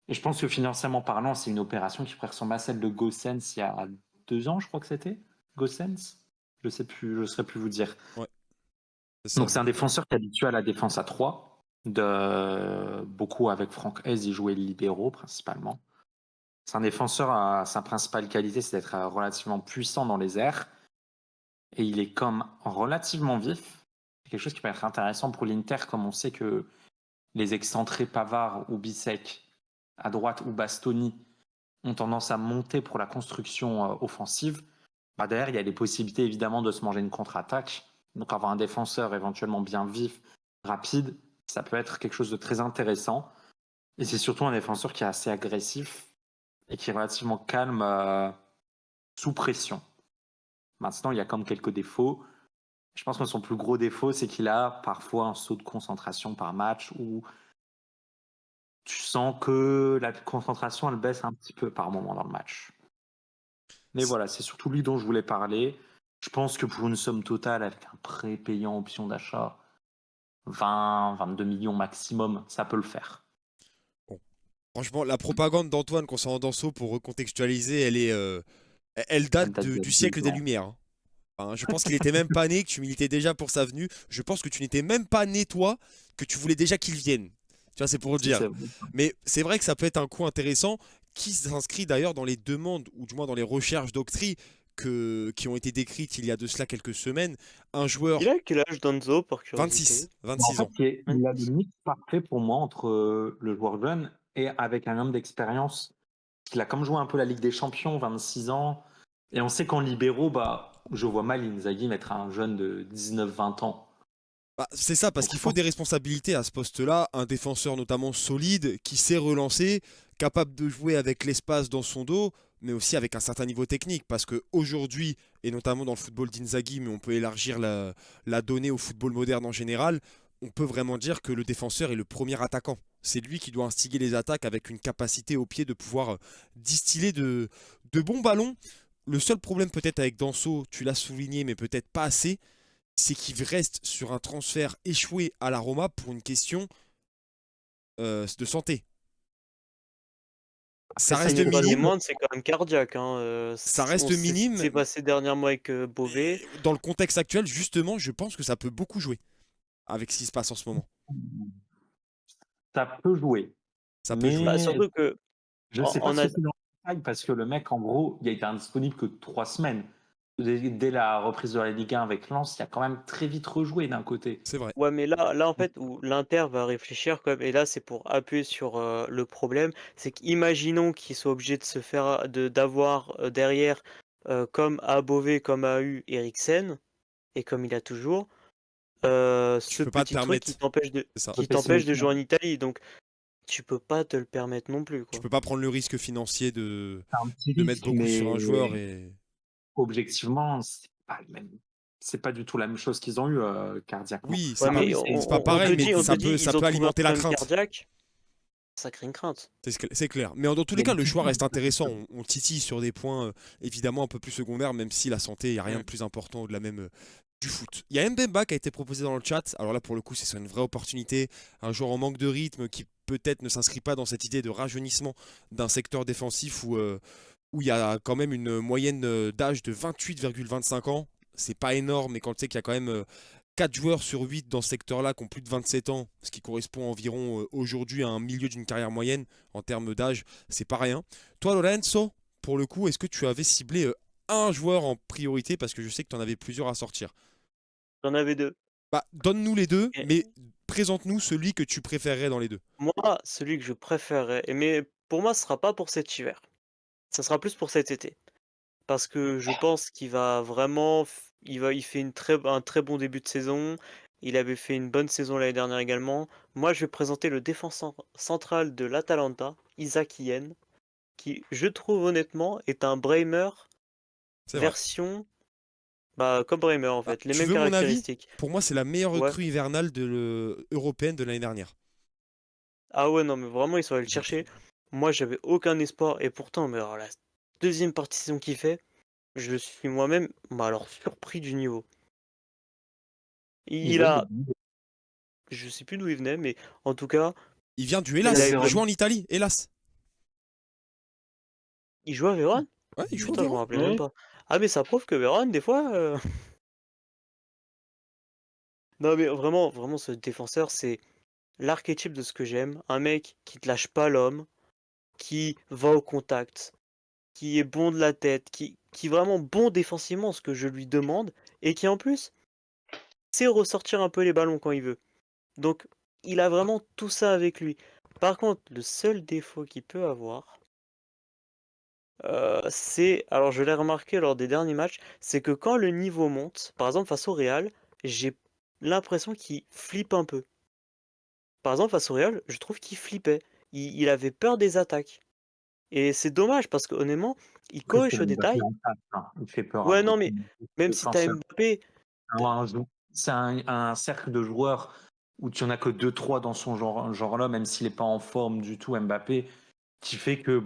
Et je pense que financièrement parlant, c'est une opération qui pourrait ressembler à celle de Gossens il y a 2 ans, je crois que c'était. Gossens. Je sais plus, je ne saurais plus vous dire. Ouais, c'est ça. Donc c'est un défenseur qui est habitué à la défense à 3. Beaucoup avec Franck Hez, il jouait libéraux principalement. C'est un défenseur, sa principale qualité, c'est d'être relativement puissant dans les airs. Et il est comme relativement vif. C'est quelque chose qui peut être intéressant pour l'Inter, comme on sait que les excentrés Pavard ou Bissek à droite ou Bastoni ont tendance à monter pour la construction offensive. Derrière, il y a les possibilités évidemment de se manger une contre-attaque. Donc avoir un défenseur éventuellement bien vif, rapide, ça peut être quelque chose de très intéressant. Et c'est surtout un défenseur qui est assez agressif et qui est relativement calme sous pression. Maintenant, il y a quand même quelques défauts. Je pense que son plus gros défaut, c'est qu'il a parfois un saut de concentration par match où tu sens que la concentration, elle baisse un petit peu par moment dans le match. Mais voilà, c'est surtout lui dont je voulais parler. Je pense que pour une somme totale, avec un prêt payant option d'achat, 20-22 millions maximum, ça peut le faire. Bon. Franchement, la propagande d'Antoine concernant Danso, pour recontextualiser, elle Elle date date de du siècle 2 des ans. Lumières, hein. Enfin, je pense qu'il était même pas né, que tu militais déjà pour sa venue. Je pense que tu n'étais même pas né, toi, que tu voulais déjà qu'il vienne. Tu vois, c'est pour le Si, dire. c'est vrai. Mais c'est vrai que ça peut être un coup intéressant qui s'inscrit d'ailleurs dans les demandes, ou du moins dans les recherches d'Octree qui ont été décrites il y a de cela quelques semaines. Un joueur Il a quel âge Danzo, par curiosité? 26 En ans. fait, il a le mix parfait pour moi entre le joueur jeune et avec un homme d'expérience. Il a comme joué un peu la Ligue des Champions, 26 ans. Et on sait qu'en libéraux, je vois mal Inzaghi mettre un jeune de 19-20 ans. Bah, c'est ça, parce Donc qu'il je faut pense des responsabilités à ce poste-là, un défenseur notamment solide, qui sait relancer, capable de jouer avec l'espace dans son dos, mais aussi avec un certain niveau technique, parce qu'aujourd'hui, et notamment dans le football d'Inzaghi, mais on peut élargir la donnée au football moderne en général, on peut vraiment dire que le défenseur est le premier attaquant. C'est lui qui doit instiguer les attaques avec une capacité au pied de pouvoir distiller de bons ballons. Le seul problème peut-être avec Danso, tu l'as souligné, mais peut-être pas assez, c'est qu'il reste sur un transfert échoué à la Roma pour une question de santé. Ça après, ça y reste est, Le minime, patrimoine, c'est quand même cardiaque, hein. ça On reste sait ce qui minime, s'est passé dernièrement avec Beauvais. mais dans le contexte actuel, justement, je pense que ça peut beaucoup jouer avec ce qui se passe en ce moment. ça peut jouer. Ça peut jouer. Bah, Mais surtout que je ne sais pas on ce a que c'est dans le détail parce que le mec, en gros, il a été indisponible que 3 semaines. Dès la reprise de la Ligue 1 avec Lens, il a quand même très vite rejoué d'un côté. C'est vrai. Ouais, mais là, en fait, où l'Inter va réfléchir quand même, et là, c'est pour appuyer sur le problème, c'est qu'imaginons qu'il soit obligé de se faire, d'avoir derrière, comme à Beauvais, comme a eu Eriksen, et comme il a toujours, Tu ce peux pas te petit truc permettre. C'est ça. Peut qui t'empêche de pessimisme. jouer en Italie. Donc, tu peux pas te le permettre non plus, Tu quoi. peux pas prendre le risque financier C'est un petit de mettre risque, beaucoup sur un joueur mais et. objectivement, c'est pas du tout la même chose qu'ils ont eu cardiaquement. Oui, Ouais, c'est pas, Après, mais oui, c'est pas on te pareil, mais dit, ça peut, ça ils ont peut trouvé un alimenter la problème crainte. cardiaque, ça crée une crainte. C'est clair. Mais dans tous il y les a cas, une le choix culture reste du intéressant. football. On titille sur des points évidemment un peu plus secondaires, même si la santé, il n'y a rien Mm. de plus important au-delà même du foot. Il y a Mbemba qui a été proposé dans le chat. Alors là, pour le coup, c'est sur une vraie opportunité. Un joueur en manque de rythme qui peut-être ne s'inscrit pas dans cette idée de rajeunissement d'un secteur défensif où il y a quand même une moyenne d'âge de 28,25 ans. C'est pas énorme, mais quand tu sais qu'il y a quand même 4 joueurs sur 8 dans ce secteur-là qui ont plus de 27 ans, ce qui correspond environ aujourd'hui à un milieu d'une carrière moyenne en termes d'âge, c'est pas rien. Toi, Lorenzo, pour le coup, est-ce que tu avais ciblé un joueur en priorité parce que je sais que tu en avais plusieurs à sortir? J'en avais deux. Bah, donne-nous les deux, Et mais présente-nous celui que tu préférerais dans les deux. moi, celui que je préférerais, mais pour moi, ce sera pas pour cet hiver. Ça sera plus pour cet été. Parce que je pense qu'il va vraiment, il fait un très bon début de saison. Il avait fait une bonne saison l'année dernière également. Moi, je vais présenter le défenseur central de l'Atalanta, Isaac Yen, qui, je trouve honnêtement, est un Bremer C'est vrai. version, bah, comme Bremer en Bah, fait, les tu mêmes veux mon avis? caractéristiques. Pour moi, c'est la meilleure Ouais. recrue hivernale européenne de l'année dernière. Ah ouais, non, mais vraiment, ils sont allés le chercher. Moi, j'avais aucun espoir, et pourtant, mais alors, la deuxième partie de saison qu'il fait, je suis moi-même, alors surpris du niveau. Il Il venait a, d'où? je sais plus d'où il venait, mais en tout cas, Il vient du Il a il a Hellas. une, Il joue Vérone. en Italie, Hellas. il joue à Vérone? Ouais, il joue à Putain, je me Vérone. rappelais même Ouais. pas. Ah, mais ça prouve que Vérone, des fois. Non, mais vraiment, vraiment, ce défenseur, c'est l'archétype de ce que j'aime. Un mec qui te lâche pas l'homme, qui va au contact, qui est bon de la tête, qui est vraiment bon défensivement, ce que je lui demande, et qui en plus sait ressortir un peu les ballons quand il veut. Donc, il a vraiment tout ça avec lui. Par contre, le seul défaut qu'il peut avoir, c'est, alors je l'ai remarqué lors des derniers matchs, c'est que quand le niveau monte, par exemple face au Real, j'ai l'impression qu'il flippe un peu. Par exemple, face au Real, je trouve qu'il flippait. Il avait peur des attaques. Et c'est dommage parce qu'honnêtement, il Après, c'est corrige ce le Mbappé détail. en face, hein. Il fait peur à Ouais, non, beaucoup mais de même si t'as défenseurs. Mbappé, C'est un cercle de joueurs où tu en as que 2-3 dans son genre-là, même s'il n'est pas en forme du tout, Mbappé, qui fait que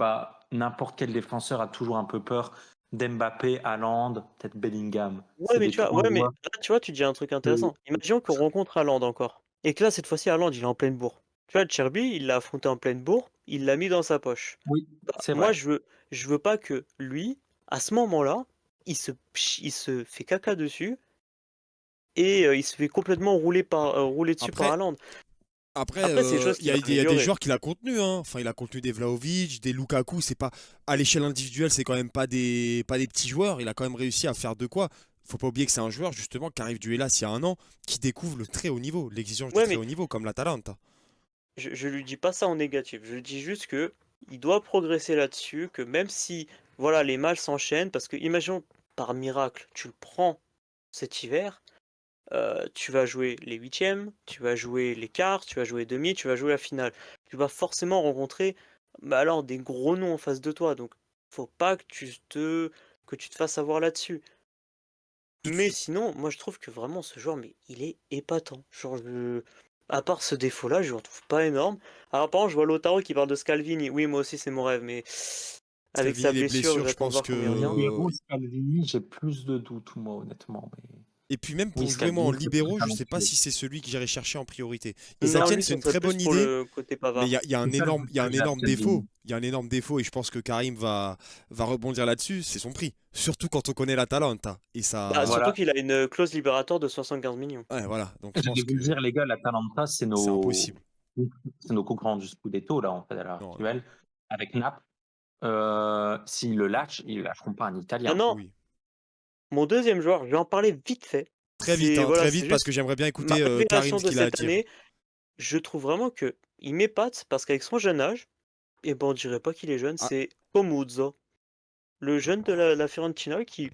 n'importe quel défenseur a toujours un peu peur d'Mbappé, Haaland, peut-être Bellingham. ouais, C'est mais les tu vois, trois ouais, mais joueurs là, tu vois, tu dis un truc que- intéressant. Imaginons qu'on rencontre Haaland encore. Et que là, cette fois-ci, Haaland, il est en pleine bourre. Tu vois, Cherby, il l'a affronté en pleine bourre, il l'a mis dans sa poche. Oui, Bah, c'est moi, vrai. je veux pas que lui, à ce moment-là, il se fait caca dessus et il se fait complètement rouler dessus par Après, Haaland. Après, Après, c'est des choses il y qu'il a, va il y a des améliorer. joueurs qu'il a contenus, hein. Enfin, il a contenu des Vlahovic, des Lukaku. C'est pas à l'échelle individuelle, c'est quand même pas des petits joueurs. Il a quand même réussi à faire de quoi. Faut pas oublier que c'est un joueur justement qui arrive du Hellas il y a un an, qui découvre le très haut niveau, l'exigence du Ouais, très mais haut niveau, comme l'Atalanta. je lui dis pas ça en négatif. Je lui dis juste que il doit progresser là-dessus, que même si voilà, les matchs s'enchaînent, parce que imaginons par miracle, tu le prends cet hiver, tu vas jouer les huitièmes, tu vas jouer les quarts, tu vas jouer les demi, tu vas jouer la finale. Tu vas forcément rencontrer alors des gros noms en face de toi, donc faut pas que tu te fasses avoir là-dessus. Mais sinon, moi je trouve que vraiment ce joueur, mais il est épatant. Genre, à part ce défaut-là, je le trouve pas énorme. Alors par contre, je vois Lautaro qui parle de Scalvini. Oui, moi aussi c'est mon rêve, mais avec Scalvini, sa les blessure, blessures, je j'attends de pense voir comment il revient. que. Libéraux, Scalvini, j'ai plus de doutes, moi, honnêtement. Mais... Et puis même Oui, pour jouer moi en Scalvini, c'est plus libéraux, je sais pas talentueux. si c'est celui que j'irais chercher en priorité. Non, Isakien, lui, c'est ça une serait très plus bonne pour idée. le côté Mais il y a, Pavard. il y a un C'est ça le énorme, doute il y a que un j'ai à énorme défaut. Scalvini. Il y a un énorme défaut et je pense que Karim va rebondir là-dessus. C'est son prix. Surtout quand on connaît l'Atalanta. Et Bah, ça. surtout Voilà. qu'il a une clause libérateur de 75 millions. Ouais, voilà. Donc je J'allais pense vous le que dire, les gars, l'Atalanta, c'est impossible. c'est nos concurrents du Scudetto, là, en fait, à l'heure Non, non. actuelle, avec Naples. S'ils le lâchent, ils ne lâcheront pas un Ah Italien. non, Oui. mon deuxième joueur, je vais en parler vite fait. Très vite, hein, Voilà, très c'est vite parce que juste j'aimerais bien ma écouter Karim révélation ce de qu'il a à cette dire. année. Je trouve vraiment que il m'épate parce qu'avec son jeune âge, et ben on dirait pas qu'il est jeune, Ah, c'est Comuzzo, le jeune de la Fiorentina qui,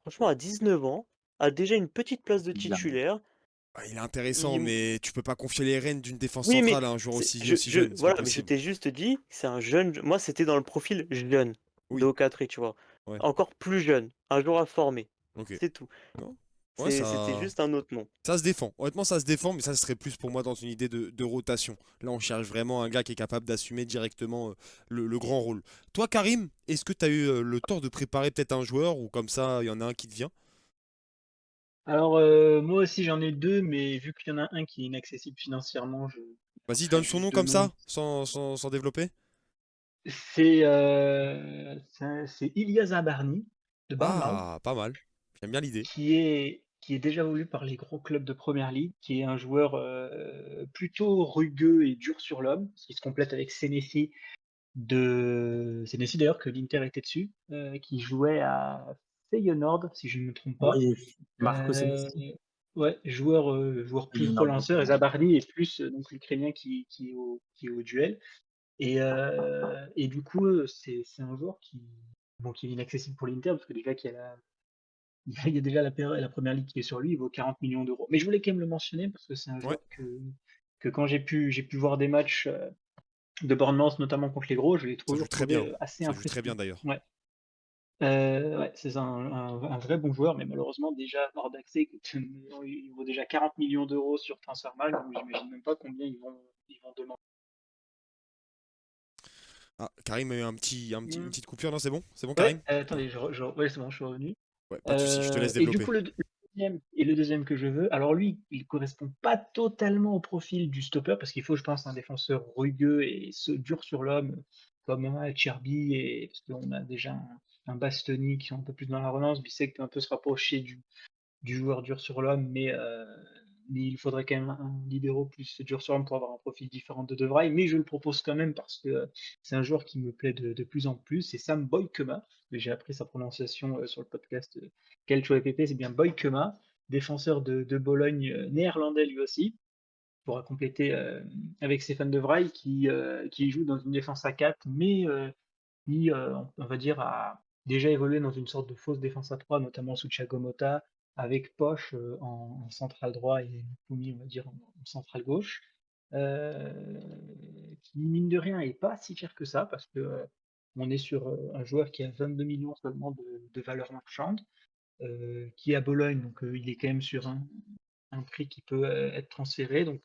franchement, à 19 ans, a déjà une petite place de Bien. titulaire. il est intéressant, Il- mais tu peux pas confier les rênes d'une défense Oui, mais centrale à un joueur aussi je, jeune. C'est pas voilà, mais je possible. t'ai juste dit, c'est un jeune. Moi, c'était dans le profil jeune de Oui. Okatri, tu vois. Ouais. Encore plus jeune, un joueur à former. Ok. C'est tout. Non. Ouais, C'était ça. juste un autre nom. Ça se défend. Honnêtement, ça se défend, mais ça serait plus pour moi dans une idée de rotation. Là, on cherche vraiment un gars qui est capable d'assumer directement le grand rôle. Toi, Karim, est-ce que tu as eu le temps de préparer peut-être un joueur ou comme ça, il y en a un qui te vient? Alors, moi aussi j'en ai deux, mais vu qu'il y en a un qui est inaccessible financièrement, je Vas-y, mettrai donne son juste nom deux comme noms. ça, sans développer. C'est Ilya Zabarny de Bournemouth, Ah, pas mal. J'aime bien l'idée. qui est déjà voulu par les gros clubs de Première Ligue, qui est un joueur plutôt rugueux et dur sur l'homme, qui se complète avec Senesi d'ailleurs que l'Inter était dessus, qui jouait à Feyenoord si je ne me trompe pas. Oui, Marco Euh, Senesi. ouais, joueur plus relanceur, et Zabarny est plus donc l'Ukrainien qui est au duel. Et du coup, c'est un joueur qui est inaccessible pour l'Inter, parce que déjà il y a déjà la première ligue qui est sur lui, il vaut 40 millions d'euros. Mais je voulais quand même le mentionner parce que c'est un Ouais, joueur que quand j'ai pu voir des matchs de Bournemouth, notamment contre les gros, je l'ai ça joue toujours très trouvé bien. assez Ça joue très bien impressionnant. d'ailleurs. Ouais. Ouais, c'est un vrai bon joueur, mais malheureusement déjà hors d'accès, il vaut déjà 40 millions d'euros sur Transfermarkt, donc j'imagine même pas combien ils vont demander. Ah, Karim a eu une Hmm. petite coupure, non, c'est bon? C'est bon, Ouais, Karim? attendez, ouais, c'est bon, je suis revenu. Ouais, pas de souci, je te laisse Et du développer. coup, le deuxième que je veux, alors lui, il correspond pas totalement au profil du stopper, parce qu'il faut, je pense, un défenseur rugueux et dur sur l'homme, comme Cherby, et parce qu'on a déjà un Bastoni qui est un peu plus dans la relance, Bissek peut un peu se rapprocher du joueur dur sur l'homme, mais il faudrait quand même un libéro plus dur sur l'homme pour avoir un profil différent de De Vrij. Mais je le propose quand même parce que c'est un joueur qui me plaît de plus en plus. C'est Sam Boykema. J'ai appris sa prononciation sur le podcast Calcio EPP. C'est bien Boykema, défenseur de Bologne, néerlandais lui aussi. Pour compléter avec Stéphane De Vrij qui joue dans une défense à 4, mais qui, on va dire, a déjà évolué dans une sorte de fausse défense à 3, notamment sous Thiago Motta, avec Poch en central droit et Poumi, on va dire, en central gauche, qui, mine de rien, est pas si cher que ça, parce que on est sur un joueur qui a 22 millions seulement de valeur marchande, qui est à Bologne, donc il est quand même sur un prix qui peut être transféré. Donc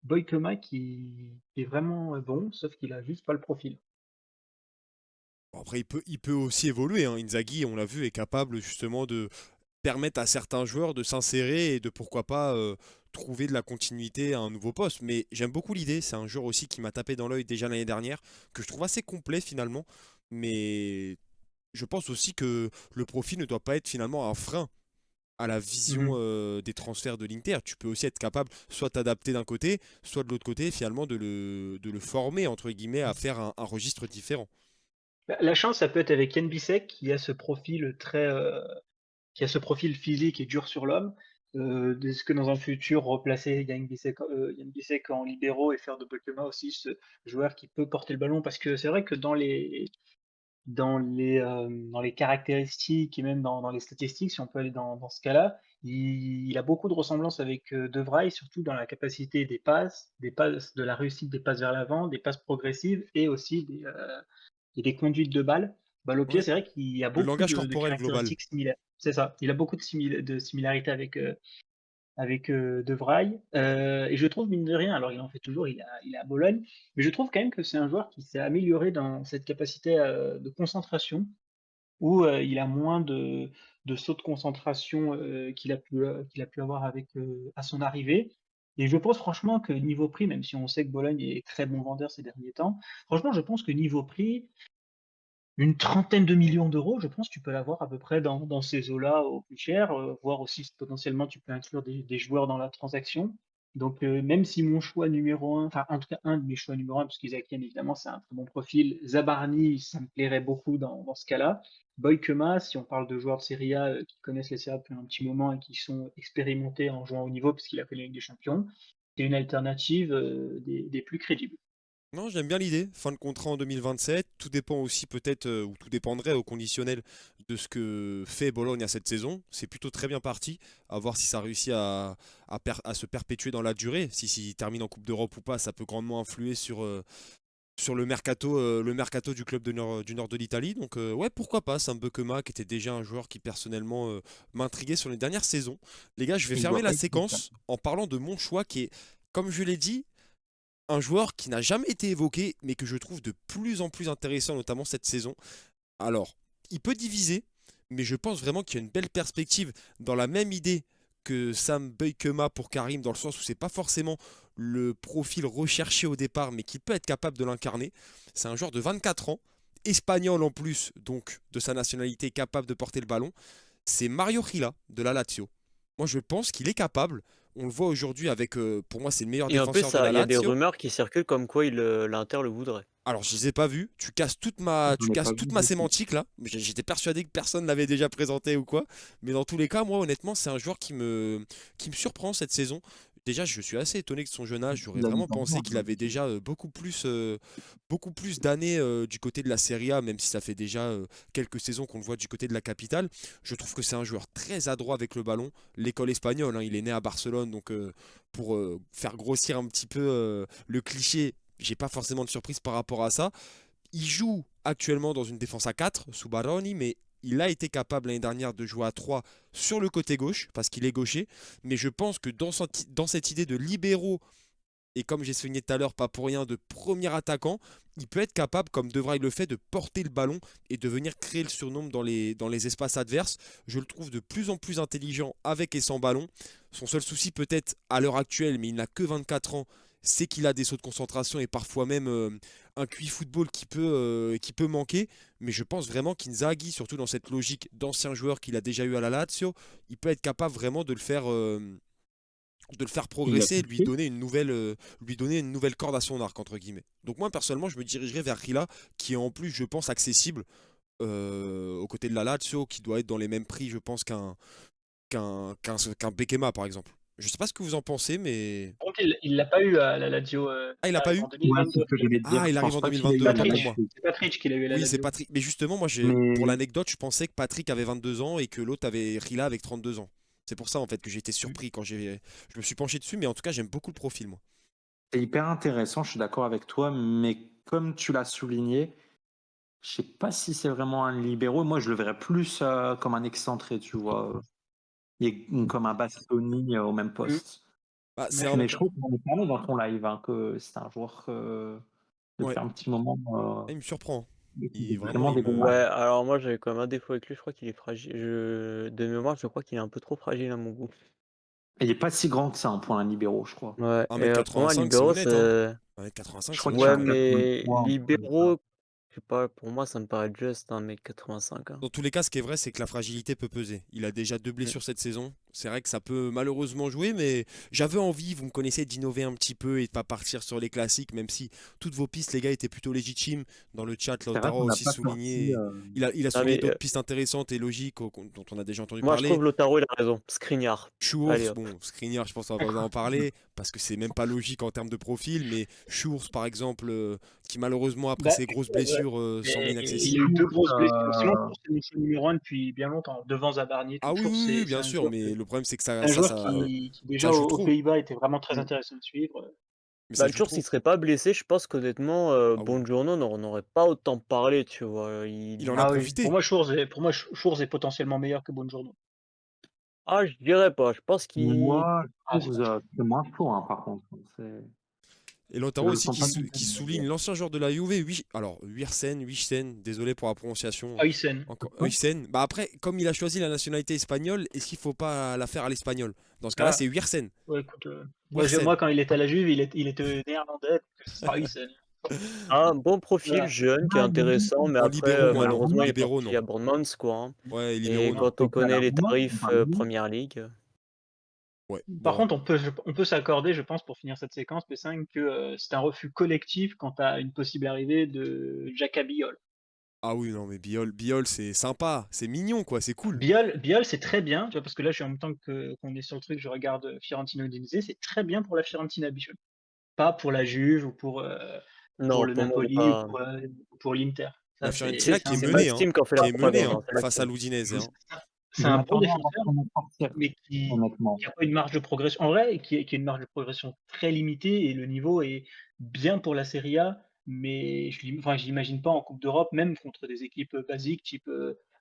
Boykema qui est vraiment bon, sauf qu'il a juste pas le profil. Bon, après, il peut aussi évoluer, hein. Inzaghi, on l'a vu, est capable justement de permettre à certains joueurs de s'insérer et de pourquoi pas trouver de la continuité à un nouveau poste. Mais j'aime beaucoup l'idée, c'est un joueur aussi qui m'a tapé dans l'œil déjà l'année dernière, que je trouve assez complet finalement. Mais je pense aussi que le profil ne doit pas être finalement un frein à la vision Mhm. des transferts de l'Inter. Tu peux aussi être capable soit t'adapter d'un côté, soit de l'autre côté, finalement de le former, entre guillemets, à faire un registre différent. Bah, la chance, ça peut être avec Ken Bissek, qui a ce profil qui a ce profil physique et dur sur l'homme. Est-ce que dans un futur, replacer Yann Bissek en libéraux et faire de Boykema aussi ce joueur qui peut porter le ballon? Parce que c'est vrai que dans les caractéristiques et même dans les statistiques, si on peut aller dans ce cas-là, il a beaucoup de ressemblances avec De Vrij, surtout dans la capacité des passes, de la réussite des passes vers l'avant, des passes progressives et aussi des conduites de balles. Balle au pied, Ouais. c'est vrai qu'il y a Le beaucoup langage de corporel global. caractéristiques similaires. C'est ça, il a beaucoup de similarités avec De Vrij. Et je trouve, mine de rien, alors il en fait toujours, il est à Bologne, mais je trouve quand même que c'est un joueur qui s'est amélioré dans cette capacité de concentration, où il a moins de sauts de concentration qu'il a pu avoir à son arrivée. Et je pense franchement que niveau prix, même si on sait que Bologne est très bon vendeur ces derniers temps, franchement, je pense que niveau prix, une trentaine de millions d'euros, je pense que tu peux l'avoir à peu près dans ces eaux-là au plus cher, voire aussi potentiellement tu peux inclure des joueurs dans la transaction. Donc même si mon choix numéro un, enfin en tout cas un de mes choix numéro un, parce qu'Isaac Yen, évidemment c'est un très bon profil, Zabarni, ça me plairait beaucoup dans ce cas-là. Boykema, si on parle de joueurs de Serie A qui connaissent les Serie A depuis un petit moment et qui sont expérimentés en jouant au niveau, parce qu'il a fait la Ligue des Champions, c'est une alternative des plus crédibles. Non, j'aime bien l'idée. Fin de contrat en 2027. Tout dépend aussi peut-être, ou tout dépendrait au conditionnel de ce que fait Bologne à cette saison. C'est plutôt très bien parti. À voir si ça réussit à se perpétuer dans la durée. S'il termine en Coupe d'Europe ou pas, ça peut grandement influer sur le mercato du club du nord de l'Italie. Donc ouais, pourquoi pas. Sam Bekema, qui était déjà un joueur qui personnellement m'intriguait sur les dernières saisons. Les gars, je vais Il fermer doit la pas être brutal. séquence en parlant de mon choix qui est, comme je l'ai dit, un joueur qui n'a jamais été évoqué, mais que je trouve de plus en plus intéressant, notamment cette saison. Alors, il peut diviser, mais je pense vraiment qu'il y a une belle perspective dans la même idée que Sam Beukema pour Karim, dans le sens où c'est pas forcément le profil recherché au départ, mais qu'il peut être capable de l'incarner. C'est un joueur de 24 ans, espagnol en plus, donc de sa nationalité, capable de porter le ballon. C'est Mario Gila de la Lazio. Moi, je pense qu'il est capable. On le voit aujourd'hui avec, pour moi, c'est le meilleur Et en plus, défenseur de la il y a des Lazio. rumeurs qui circulent comme quoi l'Inter le voudrait. Alors, je les ai pas vus. Tu J'en ai pas casses vu toute ma beaucoup. sémantique là. J'étais persuadé que personne l'avait déjà présenté ou quoi. Mais dans tous les cas, moi, honnêtement, c'est un joueur qui me surprend cette saison. Déjà, je suis assez étonné de son jeune âge. J'aurais Il a vraiment 8 ans de pensé moins, qu'il hein. avait déjà beaucoup plus d'années du côté de la Serie A, même si ça fait déjà quelques saisons qu'on le voit du côté de la capitale. Je trouve que c'est un joueur très adroit avec le ballon. L'école espagnole, hein, il est né à Barcelone, donc pour faire grossir un petit peu le cliché, j'ai pas forcément de surprise par rapport à ça. Il joue actuellement dans une défense à 4 sous Baroni, mais il a été capable l'année dernière de jouer à 3 sur le côté gauche, parce qu'il est gaucher. Mais je pense que dans cette idée de libéraux et comme j'ai souligné tout à l'heure, pas pour rien, de premier attaquant, il peut être capable, comme De Vrij le fait, de porter le ballon et de venir créer le surnombre dans les espaces adverses. Je le trouve de plus en plus intelligent avec et sans ballon. Son seul souci peut-être à l'heure actuelle, mais il n'a que 24 ans, c'est qu'il a des sauts de concentration et parfois même un QI football qui peut manquer. Mais je pense vraiment qu'Inzaghi, surtout dans cette logique d'ancien joueur qu'il a déjà eu à la Lazio, il peut être capable vraiment de le faire Il l'a progresser et de compris. lui donner une nouvelle corde à son arc, entre guillemets. Donc moi, personnellement, je me dirigerai vers Rila, qui est en plus, je pense, accessible aux côtés de la Lazio, qui doit être dans les mêmes prix, je pense, qu'un Bekema, par exemple. Je sais pas ce que vous en pensez, mais... Par contre, il l'a pas eu à la Lazio. Ah, il Il l'a pas arrive eu? en Ouais, c'est 2022. ce que j'allais te dire. Ah, il Je arrive pense en pas qu'il ait 2022, eu autant pour Patrick, moi. la. c'est Patrick qui l'a eu à la Oui, c'est Lazio. Patrick. Mais justement, moi, pour Mais l'anecdote, je pensais que Patrick avait 22 ans et que l'autre avait Rila avec 32 ans. C'est pour ça, en fait, que j'ai été surpris quand je me suis penché dessus, mais en tout cas, j'aime beaucoup le profil, moi. C'est hyper intéressant, je suis d'accord avec toi, mais comme tu l'as souligné, je sais pas si c'est vraiment un libéraux. Moi, je le verrais plus comme un excentré, tu vois, comme un Bastoni au même Mm. poste. Bah, Moi, c'est je un... suis Mais je d'accord. trouve qu'on est parlé dans ton live que c'est un joueur Ouais, depuis un petit moment il me surprend. qui fait Vraiment, vraiment des bons Ouais, matchs. alors moi j'avais quand même un défaut avec lui, je crois qu'il est fragile. De mémoire, je crois qu'il est un peu trop fragile à mon goût. Et il est pas si grand que ça, un point un libéraux, je crois. Ouais, et pour moi, 1m85, c'est libéraux, honnête, hein. c'est. 1m85, Je c'est crois qu'il fait honnête, Ouais, un hein. 83, mais un truc comme ça. libéraux, je sais pas, pour moi, ça me paraît juste un mec 85. Hein. Dans tous les cas, ce qui est vrai, c'est que la fragilité peut peser. Il a déjà 2 Mm. blessures cette saison. C'est vrai que ça peut malheureusement jouer, mais j'avais envie, vous me connaissez, d'innover un petit peu et de pas partir sur les classiques, même si toutes vos pistes, les gars, étaient plutôt légitimes. Dans le chat, C'est vrai Lautaro a qu'on n'a aussi pas sorti. souligné. Il a Non, souligné mais d'autres pistes intéressantes et logiques dont on a déjà entendu moi, je parler. trouve Lautaro, il a raison. Skriniar. Allez Schurz, hop. bon, Skriniar, je pense qu'on va pas besoin d'en parler, parce que c'est même pas logique en termes de profil, mais Schurz, par exemple, qui malheureusement, après Bah, ses grosses ouais. blessures, semble Mais il a inaccessible. eu deux grosses blessures. Sinon, Euh, c'est mon choix numéro un depuis bien longtemps. Devant Zabarni, Ah oui, toujours, oui, oui, c'est bien un sûr, joueur mais le problème, c'est que ça, un ça, joueur ça, qui déjà ça joue aux trop. Pays-Bas était vraiment très Mm. intéressant à suivre. Mais ça Bah, joue toujours s'il trop. serait pas blessé, je pense qu'honnêtement, Ah oui. Buongiorno n'aurait pas autant parlé, tu vois. Il en a Ah oui, profité. Pour moi, Schurz est potentiellement meilleur que Buongiorno. Ah, je dirais pas. Je pense qu'il. Moi, Ah, c'est moins chaud, hein, par contre. Et Lautaro Je le aussi sens qui, pas sou- du qui tout. souligne l'ancien joueur de la Juve, alors Wiersen, désolé pour la prononciation. Huysen. Encore Wiersen. Bah après, comme il a choisi la nationalité espagnole, est-ce qu'il faut pas la faire à l'espagnol? Dans ce cas-là, Ah, c'est Wiersen. ouais, écoute, Wiersen. moi, quand il était à la Juve, il était néerlandais, donc ce sera Huysen. Un bon profil Voilà. jeune qui est intéressant, mais En après, libéraux, non. malheureusement, il est Libéraux, parti non. à Bournemouth, quoi. Hein. Ouais, et Et libéraux, non. quand on connaît les tarifs Première Ligue, Ouais, Par bon. contre, on peut s'accorder, je pense, pour finir cette séquence, P5, que c'est un refus collectif quant à une possible arrivée de Jaka Biol. Ah oui, non, mais Biol, c'est sympa, c'est mignon, quoi, c'est cool. Biol, c'est très bien, tu vois, parce que là, je suis en même temps qu'on est sur le truc, je regarde Fiorentina Udinese, c'est très bien pour la Fiorentina Biol. Pas pour la Juve ou pour non, le pour moi, il est Napoli ou pas. pour l'Inter. La Ça, Fiorentina qui est C'est pas menée, hein. Steam qui en fait Qui la est menée, propagande, hein, hein, c'est face à l'actif. l'Udinese, hein. c'est Je un bon m'attendais à voir défenseur, comment sortir, mais honnêtement. qui a pas une marge de progression. En vrai, qui a une marge de progression très limitée et le niveau est bien pour la Serie A, mais je l'imagine pas en Coupe d'Europe, même contre des équipes basiques type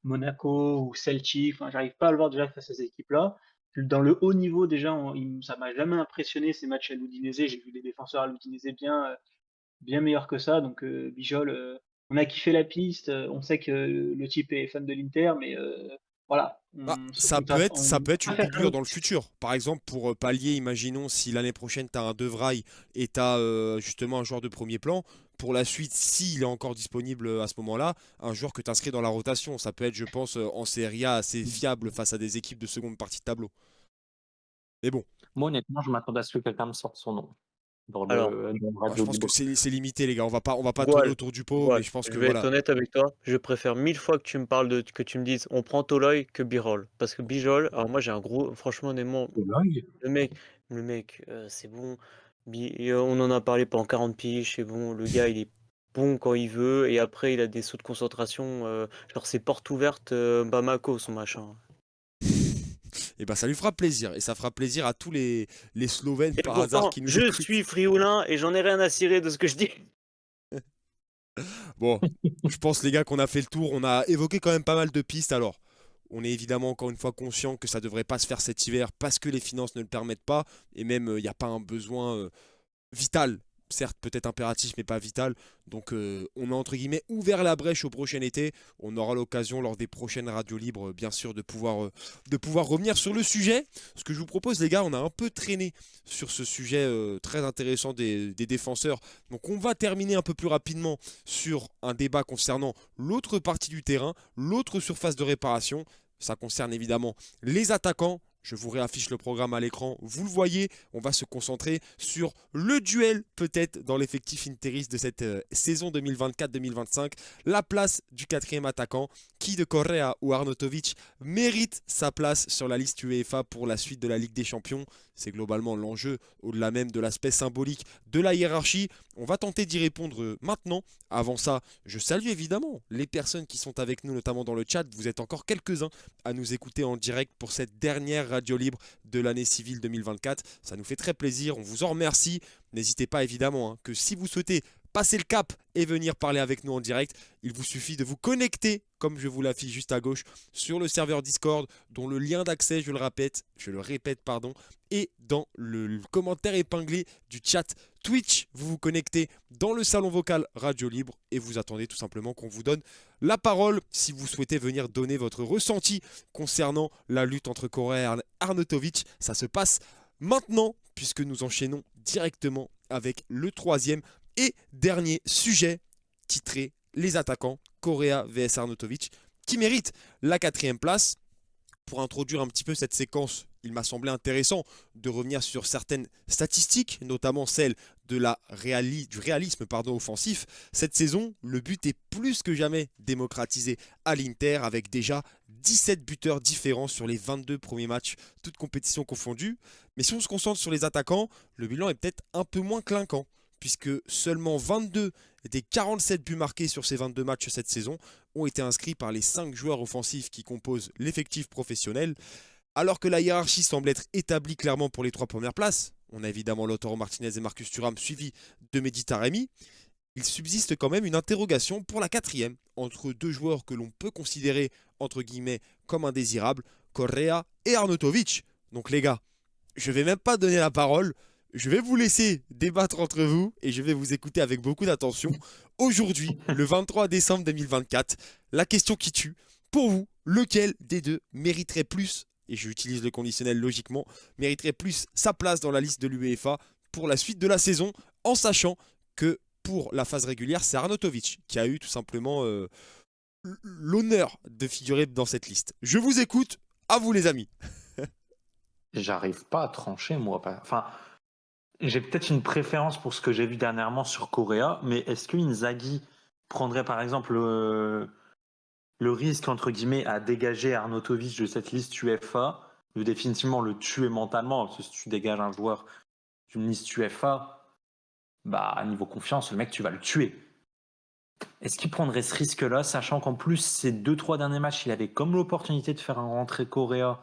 Monaco ou Celtic. Enfin, j'arrive pas à le voir déjà face à ces équipes-là. Dans le haut niveau, déjà, ça m'a jamais impressionné ces matchs à l'Udinese. J'ai vu des défenseurs à l'Udinese bien meilleurs que ça. Donc, Bijol, on a kiffé la piste. On sait que le type est fan de l'Inter, mais voilà, Bah, on se ça peut être, on ça peut être va une faire doublure comme. dans le futur. Par exemple, pour pallier, imaginons si l'année prochaine tu as un De Vrij et tu as justement un joueur de premier plan. Pour la suite, s'il est encore disponible à ce moment-là, un joueur que tu inscris dans la rotation. Ça peut être, je pense, en Serie A assez fiable face à des équipes de seconde partie de tableau. Mais bon, Moi, honnêtement, je m'attendais à ce que quelqu'un me sorte son nom Alors, dans le je radio pense que libre. c'est limité, les gars. On va pas tourner Goual, autour du pot, mais Goual, je pense que je vais être voilà. honnête avec toi, je préfère 1000 fois que tu me parles que tu me dises on prend Toloi que Birol. Parce que Bijol, alors moi j'ai un gros, franchement, honnêtement, le mec, c'est bon. On en a parlé pendant 40 piges, c'est bon. Le gars, il est bon quand il veut, et après, il a des sauts de concentration. Genre, c'est porte ouverte, Bamako, son machin. Et ben ça lui fera plaisir. Et ça fera plaisir à tous les Slovènes Et par hasard pourtant, qui nous je écoutent. suis frioulin et j'en ai rien à cirer de ce que je dis. Bon, je pense les gars qu'on a fait le tour. On a évoqué quand même pas mal de pistes. Alors, on est évidemment encore une fois conscient que ça devrait pas se faire cet hiver parce que les finances ne le permettent pas. Et même, il n'y a pas un besoin vital. Certes, peut-être impératif, mais pas vital. Donc, on a entre guillemets ouvert la brèche au prochain été. On aura l'occasion lors des prochaines radios libres, bien sûr, de pouvoir revenir sur le sujet. Ce que je vous propose, les gars, on a un peu traîné sur ce sujet très intéressant des défenseurs. Donc, on va terminer un peu plus rapidement sur un débat concernant l'autre partie du terrain, l'autre surface de réparation. Ça concerne évidemment les attaquants. Je vous réaffiche le programme à l'écran. Vous le voyez, on va se concentrer sur le duel peut-être dans l'effectif interiste de cette saison 2024-2025. La place du quatrième attaquant, qui de Correa ou Arnautovic mérite sa place sur la liste UEFA pour la suite de la Ligue des Champions. C'est globalement l'enjeu, au-delà même de l'aspect symbolique de la hiérarchie. On va tenter d'y répondre maintenant. Avant ça, je salue évidemment les personnes qui sont avec nous, notamment dans le chat. Vous êtes encore quelques-uns à nous écouter en direct pour cette dernière radio libre de l'année civile 2024. Ça nous fait très plaisir, on vous en remercie. N'hésitez pas évidemment que si vous souhaitez passer le cap et venir parler avec nous en direct, il vous suffit de vous connecter, comme je vous l'affiche juste à gauche, sur le serveur Discord, dont le lien d'accès, je le répète, est dans le commentaire épinglé du chat Twitch. Vous vous connectez dans le salon vocal Radio Libre et vous attendez tout simplement qu'on vous donne la parole si vous souhaitez venir donner votre ressenti concernant la lutte entre Correa et Arnautovic. Ça se passe maintenant puisque nous enchaînons directement avec le troisième et dernier sujet titré les attaquants Correa vs Arnautovic qui mérite la quatrième place. Pour introduire un petit peu cette séquence, il m'a semblé intéressant de revenir sur certaines statistiques, notamment celle de du réalisme offensif. Cette saison, le but est plus que jamais démocratisé à l'Inter avec déjà 17 buteurs différents sur les 22 premiers matchs, toutes compétitions confondues. Mais si on se concentre sur les attaquants, le bilan est peut-être un peu moins clinquant, puisque seulement 22 des 47 buts marqués sur ces 22 matchs cette saison ont été inscrits par les 5 joueurs offensifs qui composent l'effectif professionnel. Alors que la hiérarchie semble être établie clairement pour les 3 premières places, on a évidemment Lautaro Martinez et Marcus Thuram suivis de Mehdi Taremi, il subsiste quand même une interrogation pour la quatrième, entre 2 joueurs que l'on peut considérer entre guillemets comme indésirables, Correa et Arnautovic. Donc les gars, je vais même pas donner la parole, je vais vous laisser débattre entre vous et je vais vous écouter avec beaucoup d'attention. Aujourd'hui, le 23 décembre 2024, la question qui tue, pour vous, lequel des deux mériterait plus, et j'utilise le conditionnel logiquement, mériterait plus sa place dans la liste de l'UEFA pour la suite de la saison, en sachant que pour la phase régulière, c'est Arnautovic qui a eu tout simplement l'honneur de figurer dans cette liste. Je vous écoute, à vous les amis. J'arrive pas à trancher, moi. Enfin, j'ai peut-être une préférence pour ce que j'ai vu dernièrement sur Correa, mais est-ce que Inzaghi prendrait par exemple le risque, entre guillemets, à dégager Arnautovic de cette liste UEFA, de définitivement le tuer mentalement, parce que si tu dégages un joueur d'une liste UEFA, bah, à niveau confiance, le mec, tu vas le tuer. Est-ce qu'il prendrait ce risque-là, sachant qu'en plus, ces 2-3 derniers matchs, il avait comme l'opportunité de faire un rentrée Correa,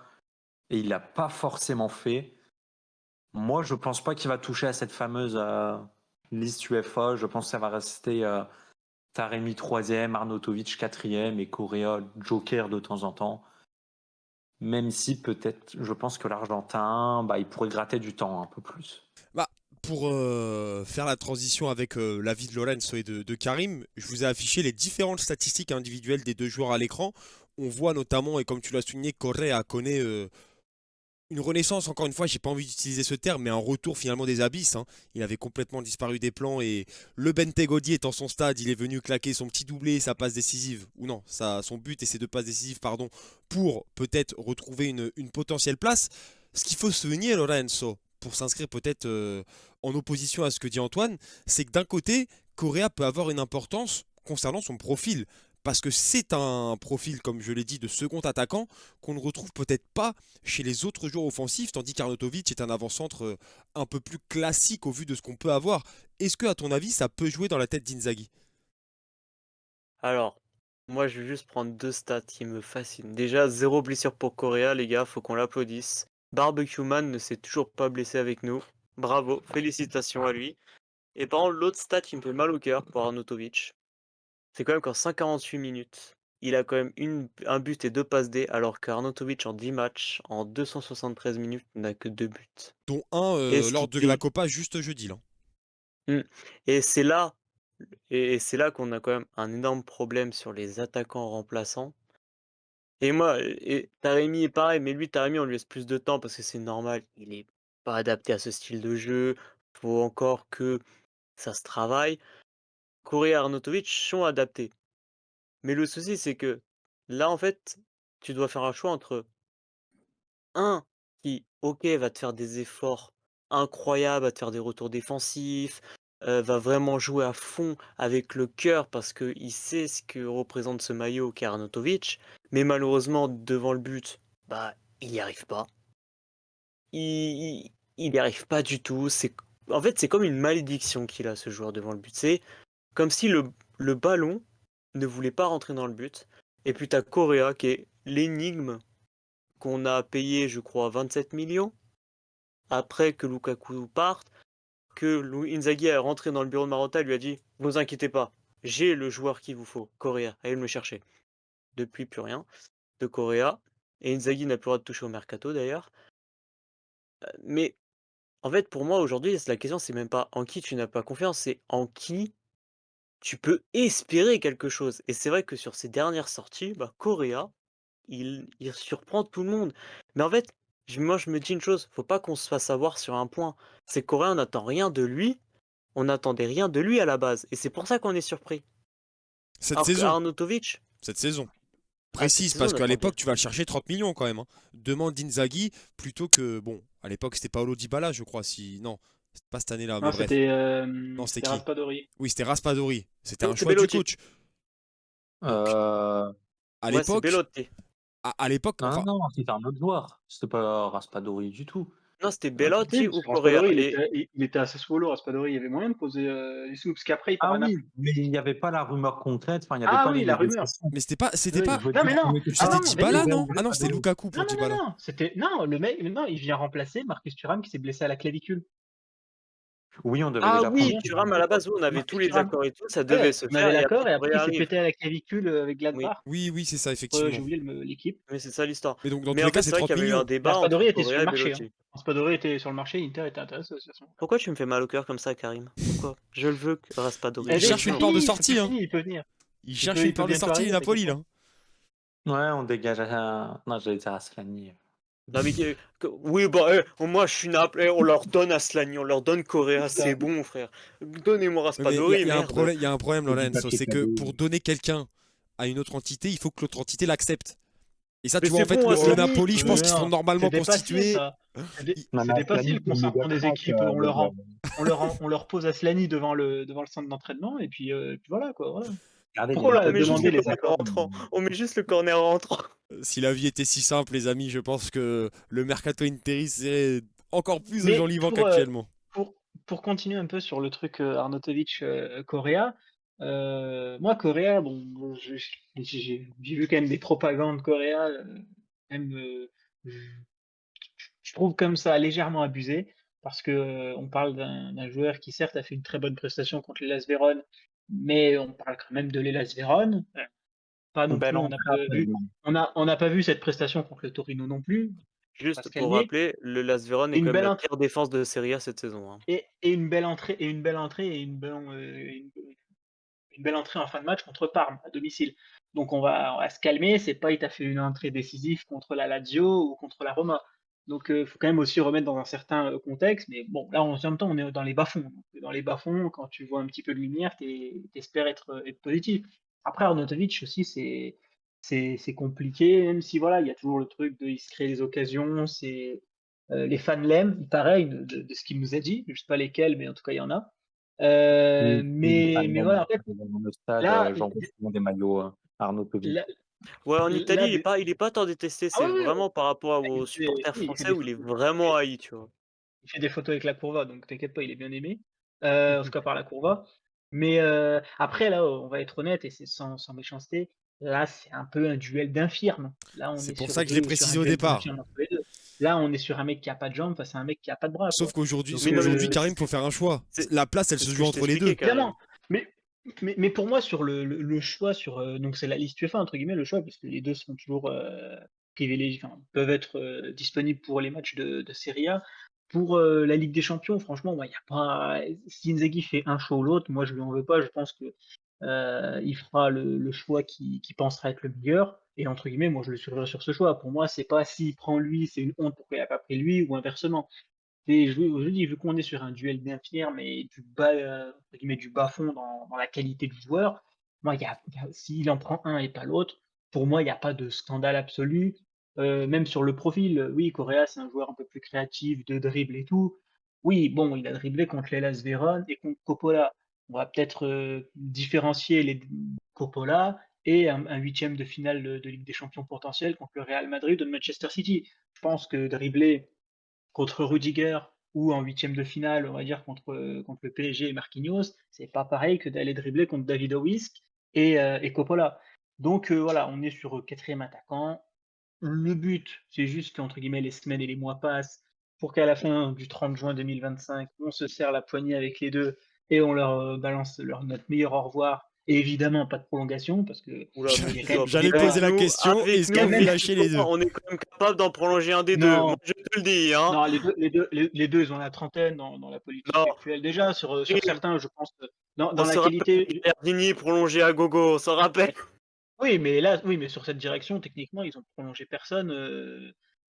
et il l'a pas forcément fait. Moi, je pense pas qu'il va toucher à cette fameuse liste UEFA. Je pense que ça va rester Taremi 3e, Arnautovic 4e et Correa joker de temps en temps. Même si peut-être, je pense que l'Argentin, il pourrait gratter du temps un peu plus. Pour faire la transition avec l'avis de Lorenzo et de Karim, je vous ai affiché les différentes statistiques individuelles des 2 joueurs à l'écran. On voit notamment, et comme tu l'as souligné, Correa connaît une renaissance, encore une fois, j'ai pas envie d'utiliser ce terme, mais un retour finalement des abysses. Il avait complètement disparu des plans et le Bentegodi étant son stade, il est venu claquer son petit doublé, sa passe décisive, ou non, son but et ses 2 passes décisives, pardon, pour peut-être retrouver une potentielle place. Ce qu'il faut se souvenir, Lorenzo, pour s'inscrire peut-être en opposition à ce que dit Antoine, c'est que d'un côté, Correa peut avoir une importance concernant son profil. Parce que c'est un profil, comme je l'ai dit, de second attaquant qu'on ne retrouve peut-être pas chez les autres joueurs offensifs, tandis qu'Arnautovic est un avant-centre un peu plus classique au vu de ce qu'on peut avoir. Est-ce que, à ton avis, ça peut jouer dans la tête d'Inzaghi? Alors, moi, je vais juste prendre 2 stats qui me fascinent. Déjà, 0 blessure pour Correa, les gars, faut qu'on l'applaudisse. Barbecue Man ne s'est toujours pas blessé avec nous. Bravo, félicitations à lui. Et par contre, l'autre stat qui me fait mal au cœur pour Arnautovic, c'est quand même qu'en 148 minutes, il a quand même un but et 2 passes D, alors qu'Arnautovic en 10 matchs, en 273 minutes, n'a que 2 buts. Dont un Qu'est-ce lors qui de la dit Copa juste jeudi, là. Mmh. Et c'est là c'est là qu'on a quand même un énorme problème sur les attaquants remplaçants. Et moi, et Taremi est pareil, mais lui, Taremi, on lui laisse plus de temps parce que c'est normal, il est pas adapté à ce style de jeu. Faut encore que ça se travaille. Correa et Arnautovic sont adaptés. Mais le souci, c'est que là, en fait, tu dois faire un choix entre un qui, OK, va te faire des efforts incroyables, va te faire des retours défensifs, va vraiment jouer à fond avec le cœur parce qu'il sait ce que représente ce maillot qu'est Arnautovic, mais malheureusement, devant le but, bah, il n'y arrive pas. Il n'y arrive pas du tout. En fait, c'est comme une malédiction qu'il a, ce joueur, devant le but. C'est comme si le ballon ne voulait pas rentrer dans le but. Et puis tu as Correa qui est l'énigme qu'on a payé, je crois, 27 millions après que Lukaku parte, que Inzaghi est rentré dans le bureau de Marotta et lui a dit: ne vous inquiétez pas, j'ai le joueur qu'il vous faut, Correa, allez me le chercher. Depuis, plus rien de Correa. Et Inzaghi n'a plus le droit de toucher au mercato d'ailleurs. Mais en fait, pour moi, aujourd'hui, la question, c'est même pas en qui tu n'as pas confiance, c'est en qui tu peux espérer quelque chose. Et c'est vrai que sur ces dernières sorties, bah, Correa, il surprend tout le monde. Mais en fait, moi, je me dis une chose, faut pas qu'on se fasse avoir sur un point. C'est que Correa, on n'attend rien de lui, on n'attendait rien de lui à la base. Et c'est pour ça qu'on est surpris. Cette Alors que saison, Arnautovic, cette saison. cette Précise, saison, parce on qu'à attendait. l'époque, tu vas le chercher 30 millions quand même, hein. Demande Inzaghi plutôt que. Bon, à l'époque, c'était Paolo Dybala, je crois. Si... Non, c'était pas cette année-là, mais Non, bref. Non, c'était c'était qui? Raspadori. Oui, c'était Raspadori. C'était un C'est choix du Bellotti. coach. Donc, Euh, à Ouais, c'est l'époque, Bellotti. à l'époque, non, enfin, non, c'était un autre joueur. C'était pas Raspadori du tout. Non, c'était Ah, si, Bellotti parce ou que Correa. Raspadori, Et il était à Sassuolo, Raspadori, il y avait moyen de poser les sous, parce qu'après il part Ah à Naples. oui, mais il n'y avait pas la rumeur concrète, enfin, il n'y avait Ah pas les oui, la rumeur. négociations. mais c'était pas, c'était Oui. pas, Je veux Non, dire, mais on non, était c'était attends, mais Dybala, non, non? Ah non, c'était Raspadori. Lukaku non, pour non, non, Dybala. non, non, le mec, non, il vient remplacer Marcus Thuram qui s'est blessé à la clavicule. Oui, on devait ah déjà Tu te prendre oui, souviens? Thuram Thuram, à à la l'époque. base, oui, on avait tous Marcus les Thuram. accords et tout, ça devait Ouais, se on faire avait et après l'accord et après Correa il s'est arrive. pété à la clavicule avec Oui, Gladbach. Oui, oui, c'est ça, J'ai effectivement. oublié l'équipe. mais c'est ça l'histoire. Mais donc, dans tous Mais les en cas, fait, c'est c'est vrai 30 qu'il y avait eu un millions. Mais débat entre Raspadori était sur Correa le et marché, hein. Bellotti. Raspadori était sur le marché, Inter était intéressé aussi à ce moment-là. Pourquoi tu me fais mal au cœur comme ça, Karim? Pourquoi? Je le veux, Raspadori, Il Eh je bien, le cherche c'est une veux. pas porte de fini, c'est pas sortie, hein. fini, il peut venir. Il cherche une Il peut porte de bientôt sortie, arriver, t'inquiète Napoli, pas. là. Ouais, on dégage Non, j'allais dire Aslani. Non mais oui, bah, moi je suis Naples, on leur donne Aslani, on leur donne Correa, C'est ça. c'est bon, frère. Donnez-moi Ouais, mais il y, a Raspadori, il y a un merde. problème, il y a un problème, C'est du Lorenzo, papier c'est que cadeau. pour donner quelqu'un à une autre entité, il faut que l'autre entité l'accepte. Et ça, Mais tu vois, en c'est fait, bon, le Aslani. Napoli, je pense qu'ils sont Non, c'est normalement dépassé constitués. ça. ils- Non, mais C'est Aslani, dépassé c'est une méga concernant des craque, équipes, le gars. on leur pose Aslani devant le centre d'entraînement et puis voilà quoi. Voilà. Regardez, les Pourquoi on On a met juste demandé le Napolitains, les corner accords? rentrant. On met juste le corner rentrant. Si la vie était si simple, les amis, je pense que le mercato Interis serait encore plus Mais enjolivant qu'actuellement. pour, pour continuer un peu sur le truc Arnautovic Correa, moi Correa, bon, j'ai vu quand même des propagandes Correa, même je je trouve comme ça légèrement abusé parce que on parle d'un joueur qui certes a fait une très bonne prestation contre l'Hellas Vérone, mais on parle quand même de l'Hellas Vérone. Pas non plus, Belle entrée absolument. on n'a pas vu cette prestation contre le Torino non plus. Faut pas Juste se pour calmer. rappeler, le Las Véron est Et quand une même belle la entrée pire défense de Serie A cette saison, hein. et une belle entrée une belle entrée en fin de match contre Parme à domicile. Donc on va se calmer. C'est pas il t'a fait une entrée décisive contre la Lazio ou contre la Roma. Donc faut quand même aussi remettre dans un certain contexte. Mais bon, là en même temps on est dans les bas-fonds. Donc, dans les bas-fonds, quand tu vois un petit peu de lumière, t'espères être positif. Après Arnautovic aussi c'est compliqué, même si voilà il y a toujours le truc de il se crée des occasions. C'est les fans l'aiment, il paraît de ce qu'il nous a dit. Je sais pas lesquels, mais en tout cas il y en a. Oui, les fans Mais même, voilà, en fait, dans le stade, là, j'envoie souvent des maillots Arnautovic. là, Ouais, en Italie, là, il est pas tant détesté, ah c'est ouais, ouais, vraiment par rapport il aux fait, supporters oui, il fait français des où il est photos, vraiment haï, tu vois? il fait des photos avec la Courva, donc t'inquiète pas, il est bien aimé, en tout cas par la Courva. Mais après, là, on va être honnête, et c'est sans méchanceté, là, c'est un peu un duel d'infirmes. Là, on C'est est pour ça que je l'ai sur un précisé au duel départ. d'infirmes entre les deux. Là, on est sur un mec qui a pas de jambes face à un mec qui a pas de bras, Sauf quoi. qu'aujourd'hui, Donc Mais non, mais aujourd'hui, c'est ce Karim, que faut faire un choix. c'est La place, elle c'est se ce joue que je entre les t'expliquais, deux. Karim. évidemment, mais mais pour moi sur le choix sur, donc c'est la liste UEFA entre guillemets, le choix, parce que les 2 sont toujours, privilégiés, enfin peuvent être, disponibles pour les matchs de Serie A. Pour la Ligue des Champions, franchement, moi, il y a pas. Si Inzaghi fait un choix ou l'autre, moi, je lui en veux pas. Je pense que il fera le choix qui pensera être le meilleur. Et entre guillemets, moi, je le suivrai sur ce choix. Pour moi, c'est pas s'il prend lui, c'est une honte pourquoi il a pas pris lui, ou inversement. Et je dis, vu qu'on est sur un duel d'infirmes et du bas, entre guillemets, du bas fond dans la qualité du joueur, moi, s'il en prend un et pas l'autre, pour moi, il n'y a pas de scandale absolu. Même sur le profil, oui, Correa, c'est un joueur un peu plus créatif, de dribble et tout. Oui, bon, il a dribblé contre l'Hellas Vérone et contre Coppola. On va peut-être différencier les Coppola et un huitième de finale de Ligue des Champions potentiel contre le Real Madrid ou de Manchester City. Je pense que dribbler contre Rudiger ou en huitième de finale, on va dire, contre le PSG et Marquinhos, c'est pas pareil que d'aller dribbler contre David Owisk et Coppola. Donc voilà, on est sur quatrième attaquant. Le but, c'est juste qu'entre guillemets, les semaines et les mois passent pour qu'à la fin du 30 juin 2025, on se serre la poignée avec les deux et on leur balance notre meilleur au revoir. Et évidemment, pas de prolongation parce que Oula, il y a quand même, J'allais il y a quand poser même- la question, avec est-ce il y que a nous, vous même- lâchez les deux? on est quand même capable d'en prolonger un des deux. Moi, non, je te le dis, hein. non, les deux, ils ont la trentaine dans la politique Non, actuelle. Déjà, sur Karim, certains, je pense que dans on la se rappelle qualité. Gardini prolongé à gogo, on s'en rappelle. Oui, mais là, oui, mais sur cette direction, techniquement, ils ont prolongé personne,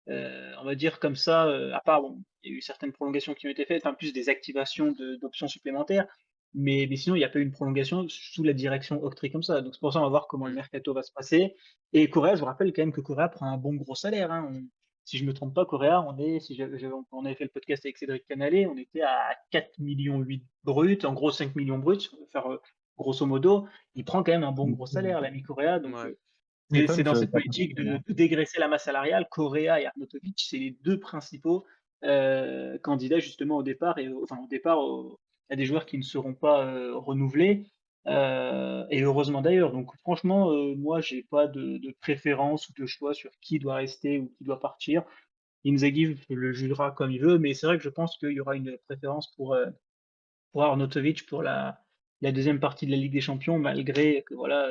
on va dire comme ça, à part, bon, il y a eu certaines prolongations qui ont été faites, en plus des activations d'options supplémentaires, mais sinon, il n'y a pas eu une prolongation sous la direction Octree comme ça. Donc c'est pour ça, on va voir comment le Mm. mercato va se passer. Et Correa, je vous rappelle quand même que Correa prend un bon gros salaire, hein. Si je me trompe pas, Correa, on avait fait le podcast avec Cédric Canalé, on était à 4,8 millions bruts, en gros 5 millions bruts, on va faire grosso modo. Il prend quand même un bon gros salaire, l'ami Correa. Donc, Ouais. c'est M'étonne dans que cette ça politique continue, hein. de dégraisser la masse salariale. Correa et Arnautovic, c'est les deux principaux candidats justement au départ, enfin au départ, à des joueurs qui ne seront pas renouvelés. Et heureusement d'ailleurs. Donc franchement, moi, j'ai pas de préférence ou de choix sur qui doit rester ou qui doit partir. Inzaghi le jugera comme il veut, mais c'est vrai que je pense qu'il y aura une préférence pour Arnautovic pour la deuxième partie de la Ligue des Champions, malgré que voilà,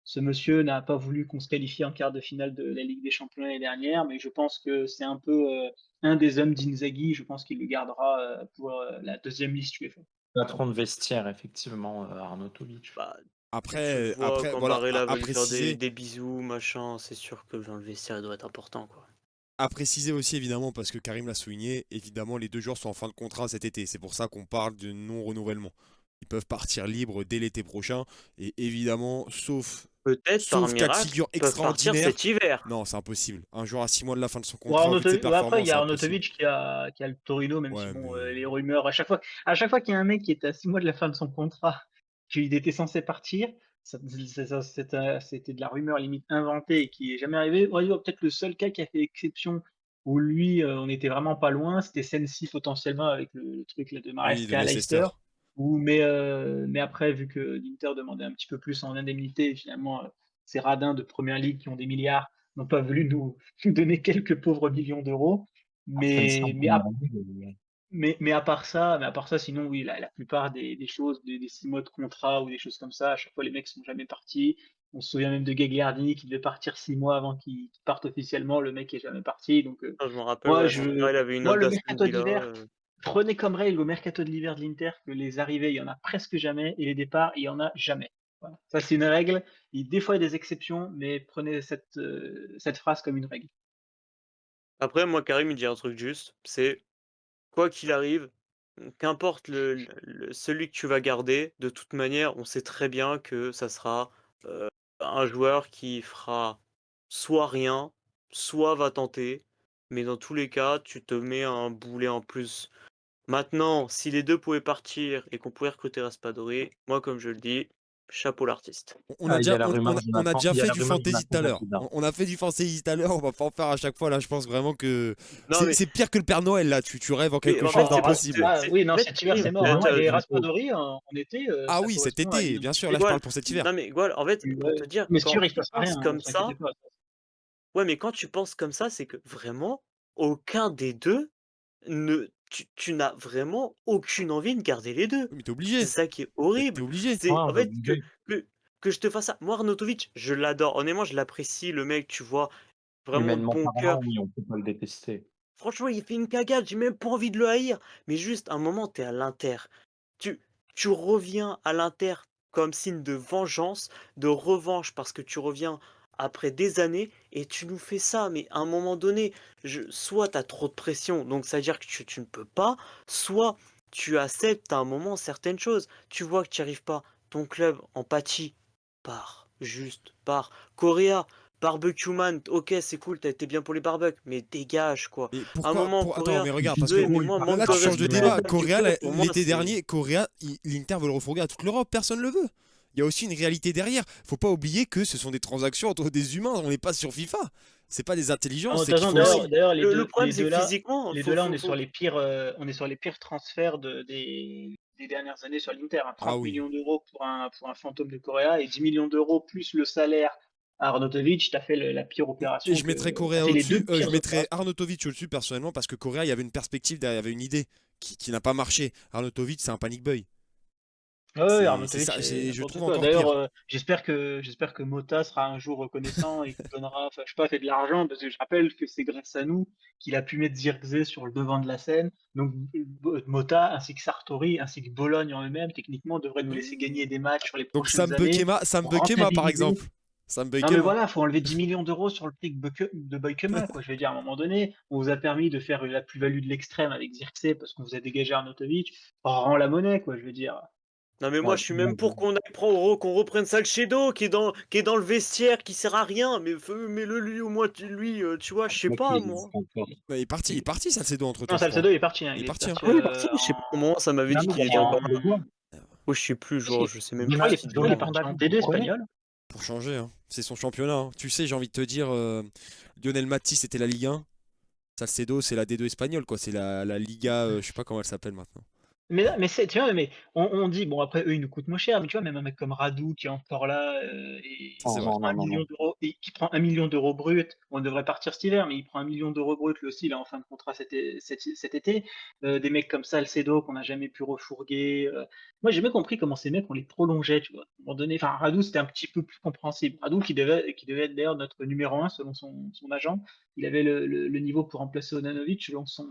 ce monsieur n'a pas voulu qu'on se qualifie en quart de finale de la Ligue des Champions l'année dernière, mais je pense que c'est un peu un des hommes d'Inzaghi. Je pense qu'il le gardera pour la deuxième liste UEFA. Patron de vestiaire, effectivement, Arnautovic. Bah, tu le Après, vois après, quand voilà, Barella à va lui faire préciser. des bisous, machin, c'est sûr que dans le vestiaire, il doit être important, quoi. À préciser aussi évidemment, parce que Karim l'a souligné, évidemment les deux joueurs sont en fin de contrat cet été. C'est pour ça qu'on parle de non-renouvellement. Ils peuvent partir libres dès l'été prochain. Et évidemment, Peut-être par sauf cas de miracle, figure ils peuvent partir extraordinaire, cet hiver. non, c'est impossible. Un joueur à 6 mois de la fin de son Ou contrat, au vu de ses Après, il y performances, c'est a impossible. Arnautovic qui a le Torino, même si Ouais, bon, mais. les rumeurs, à chaque fois qu'il y a un mec qui est à 6 mois de la fin de son contrat, qu'il était censé partir, c'était de la rumeur limite inventée et qui est jamais arrivé. On va dire peut-être le seul cas qui a fait exception où lui, on était vraiment pas loin, c'était Sensi potentiellement avec le truc là, de Oui, de Maresca à Leicester. Leicester. Mais après, vu que l'Inter demandait un petit peu plus en indemnité, et finalement, ces radins de première ligue qui ont des milliards n'ont pas voulu nous donner quelques pauvres millions d'euros. Arsène Mais, mais, Wenger, à, mais à part ça, sinon, oui, la plupart des choses, des 6 mois de contrat ou des choses comme ça, à chaque fois, les mecs sont jamais partis. On se souvient même de Gagliardini qui devait partir 6 mois avant qu'il parte officiellement. Le mec est jamais parti. Donc, Ah, je me rappelle, moi, ouais, son frère, il avait une moi, note le d'Aston mercato Villa. d'hiver, prenez comme règle au mercato de l'hiver de l'Inter que les arrivées, il y en a presque jamais, et les départs, il y en a jamais. Voilà. Ça, c'est une règle. Des fois, il y a des exceptions, mais prenez cette phrase comme une règle. Après, moi, Karim, il dit un truc juste, c'est quoi qu'il arrive, qu'importe celui que tu vas garder, de toute manière, on sait très bien que ça sera un joueur qui fera soit rien, soit va tenter, mais dans tous les cas, tu te mets un boulet en plus. Maintenant, si les deux pouvaient partir et qu'on pouvait recruter Raspadori, moi, comme je le dis, chapeau l'artiste. On a Ah, il y a déjà, la rumeur on a Jonathan, déjà il y a fait la du rumeur fantasy tout Jonathan à l'heure. Baptista. On a fait du fantasy tout à l'heure, on va pas en faire à chaque fois. Là, je pense vraiment que. Non, mais, C'est pire que le Père Noël, là. Tu rêves en mais quelque en chose fait, Non, c'est pour. d'impossible. oui, non, En fait, cet hiver, Karim, c'est mort, hein. Ouais, Et du coup, Raspadori, en été, Ah ça oui, cet correspond à été, une. bien sûr. mais Là, je Goal, parle pour cet hiver. non, mais Goal, en fait, pour te Ouais. dire, Mais cet quand hiver, il se tu passera penses rien, ne comme vous inquiétez ça, pas. ouais, mais quand tu penses comme ça, c'est que vraiment, aucun des deux tu n'as vraiment aucune envie de garder les deux. Oui, mais t'es C'est obligé. ça qui est T'es horrible. obligé. ouais, C'est on en est fait obligé. que je te fasse ça. Moi, Arnautovic, je l'adore. Honnêtement, je l'apprécie, le mec, tu vois, vraiment de Humainement bon cœur. parlant, oui, on peut pas le détester. Franchement, il fait une cagade, j'ai même pas envie de le haïr. Mais juste, un moment, t'es à l'Inter. Tu, tu reviens à l'Inter comme signe de vengeance, de revanche, parce que tu reviens après des années et tu nous fais ça. Mais à un moment donné, soit t'as trop de pression, donc ça veut dire que tu ne peux pas, soit tu acceptes à un moment certaines choses. Tu vois que tu n'y arrives pas. Ton club en pâtit. Pars, juste, pars. Correa, barbecue man, ok, c'est cool, t'as été bien pour les barbecues, mais dégage, quoi. Et À un pourquoi moment, Attends, Correa, mais je regarde, suis parce que désolé, mais moi, manque là de tu changes de respect débat. du Correa, club, pour moi, l'été c'est. dernier, Correa, l'Inter veut le refourguer à toute l'Europe, personne ne le veut. Il y a aussi une réalité derrière. Faut pas oublier que ce sont des transactions entre des humains, on n'est pas sur FIFA. C'est pas des Ah, de intelligences, toute c'est qu'il façon, faut aussi. d'ailleurs, Le problème, c'est que les deux là, on est sur les pires transferts des dernières années sur l'Inter, hein. Ah 30 oui. millions d'euros pour un fantôme de Correa et 10 millions d'euros plus le salaire à Arnautovic, t'as fait la pire Et opération je mettrais t'as Correa fait les deux au-dessus, je pires mettrais opérations. Arnautovic au-dessus personnellement parce que Correa, il y avait une perspective derrière, il y avait une idée qui n'a pas marché. Arnautovic, c'est un panic boy. Ouais, ouais, C'est Arnautovic, ça, c'est je n'importe trouve quoi. encore D'ailleurs, pire. j'espère que Mota sera un jour reconnaissant et qu'il donnera, enfin, je sais pas, fait de l'argent, parce que je rappelle que c'est grâce à nous qu'il a pu mettre Zirkzee sur le devant de la scène. Donc, Mota, ainsi que Sartori, ainsi que Bologne en eux-mêmes, techniquement, devraient nous laisser gagner des matchs sur les Donc prochaines années Sam pour Bekema par rentabiliser. exemple. Sam Non, mais Bekema. voilà, faut enlever 10 millions d'euros sur le prix de Boykema, quoi. Je veux dire, à un moment donné, on vous a permis de faire la plus-value de l'extrême avec Zirkzee parce qu'on vous a dégagé Arnautovic. Rends la monnaie, quoi, je veux dire. Non, mais moi, Ouais, je suis même pour qu'on reprenne Salcedo, qui est dans le vestiaire, qui sert à rien. Mais mets-le lui, au moins, lui, tu vois, je sais pas, moi. Bah, il est parti, Salcedo entre Non, temps, je crois. Salcedo est parti, hein. Il est Il est parti, hein. parti Ah oui, parti, je sais pas. Moi, ça m'avait dit qu'il était en. encore là. Oh, je sais plus, genre, je sais même Je plus crois Dima, qu'il s'il est, devait Dima il est en. parti en Fondati, D2 vous prenez? espagnol. Pour changer, hein. C'est son championnat, hein. Tu sais, j'ai envie de te dire, Lionel Messi, c'était la Ligue 1. Salcedo, c'est la D2 espagnole, quoi. C'est la Liga, je sais pas comment elle s'appelle maintenant. Tu vois, mais on dit, bon, après, eux, ils nous coûtent moins cher, mais tu vois, même un mec comme Radou qui est encore là et Ça, c'est Non, vrai. non, non, non, non. qui prend 1 million d'euros brut, on devrait partir cet hiver, mais il prend 1 million d'euros brut, lui aussi, il est en fin de contrat cet été. Des mecs comme Salcedo qu'on n'a jamais pu refourguer. Moi, j'ai jamais compris comment ces mecs, on les prolongeait, tu vois. À un moment donné, enfin, Radou, c'était un petit peu plus compréhensible. Radou qui devait être d'ailleurs notre numéro un selon son agent. Il avait le niveau pour remplacer Onanovic selon son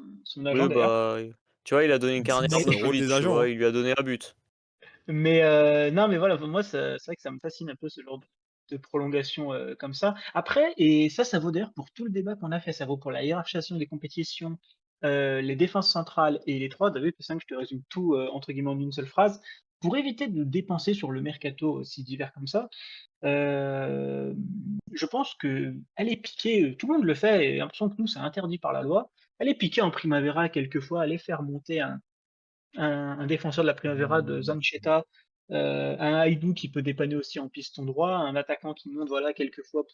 agent Oui, d'ailleurs. bah, tu vois, il a donné une carrière à C'est le rôle Arnautovic, des tu agents, vois, hein. il lui a donné un but. Mais non, mais voilà, moi, c'est vrai que ça me fascine un peu ce genre de prolongation comme ça. Après, et ça vaut d'ailleurs pour tout le débat qu'on a fait, ça vaut pour la hiérarchisation des compétitions, les défenses centrales et les trois. David, c'est simple, je te résume tout entre guillemets en une seule phrase. Pour éviter de dépenser sur le mercato si divers comme ça, euh, je pense que aller piquer, tout le monde le fait, et j'ai l'impression que nous, c'est interdit par la loi. Aller piquer en Primavera quelquefois, aller faire monter un défenseur de la Primavera de Zanchetta, un Haïdou qui peut dépanner aussi en piston droit, un attaquant qui monte voilà, quelquefois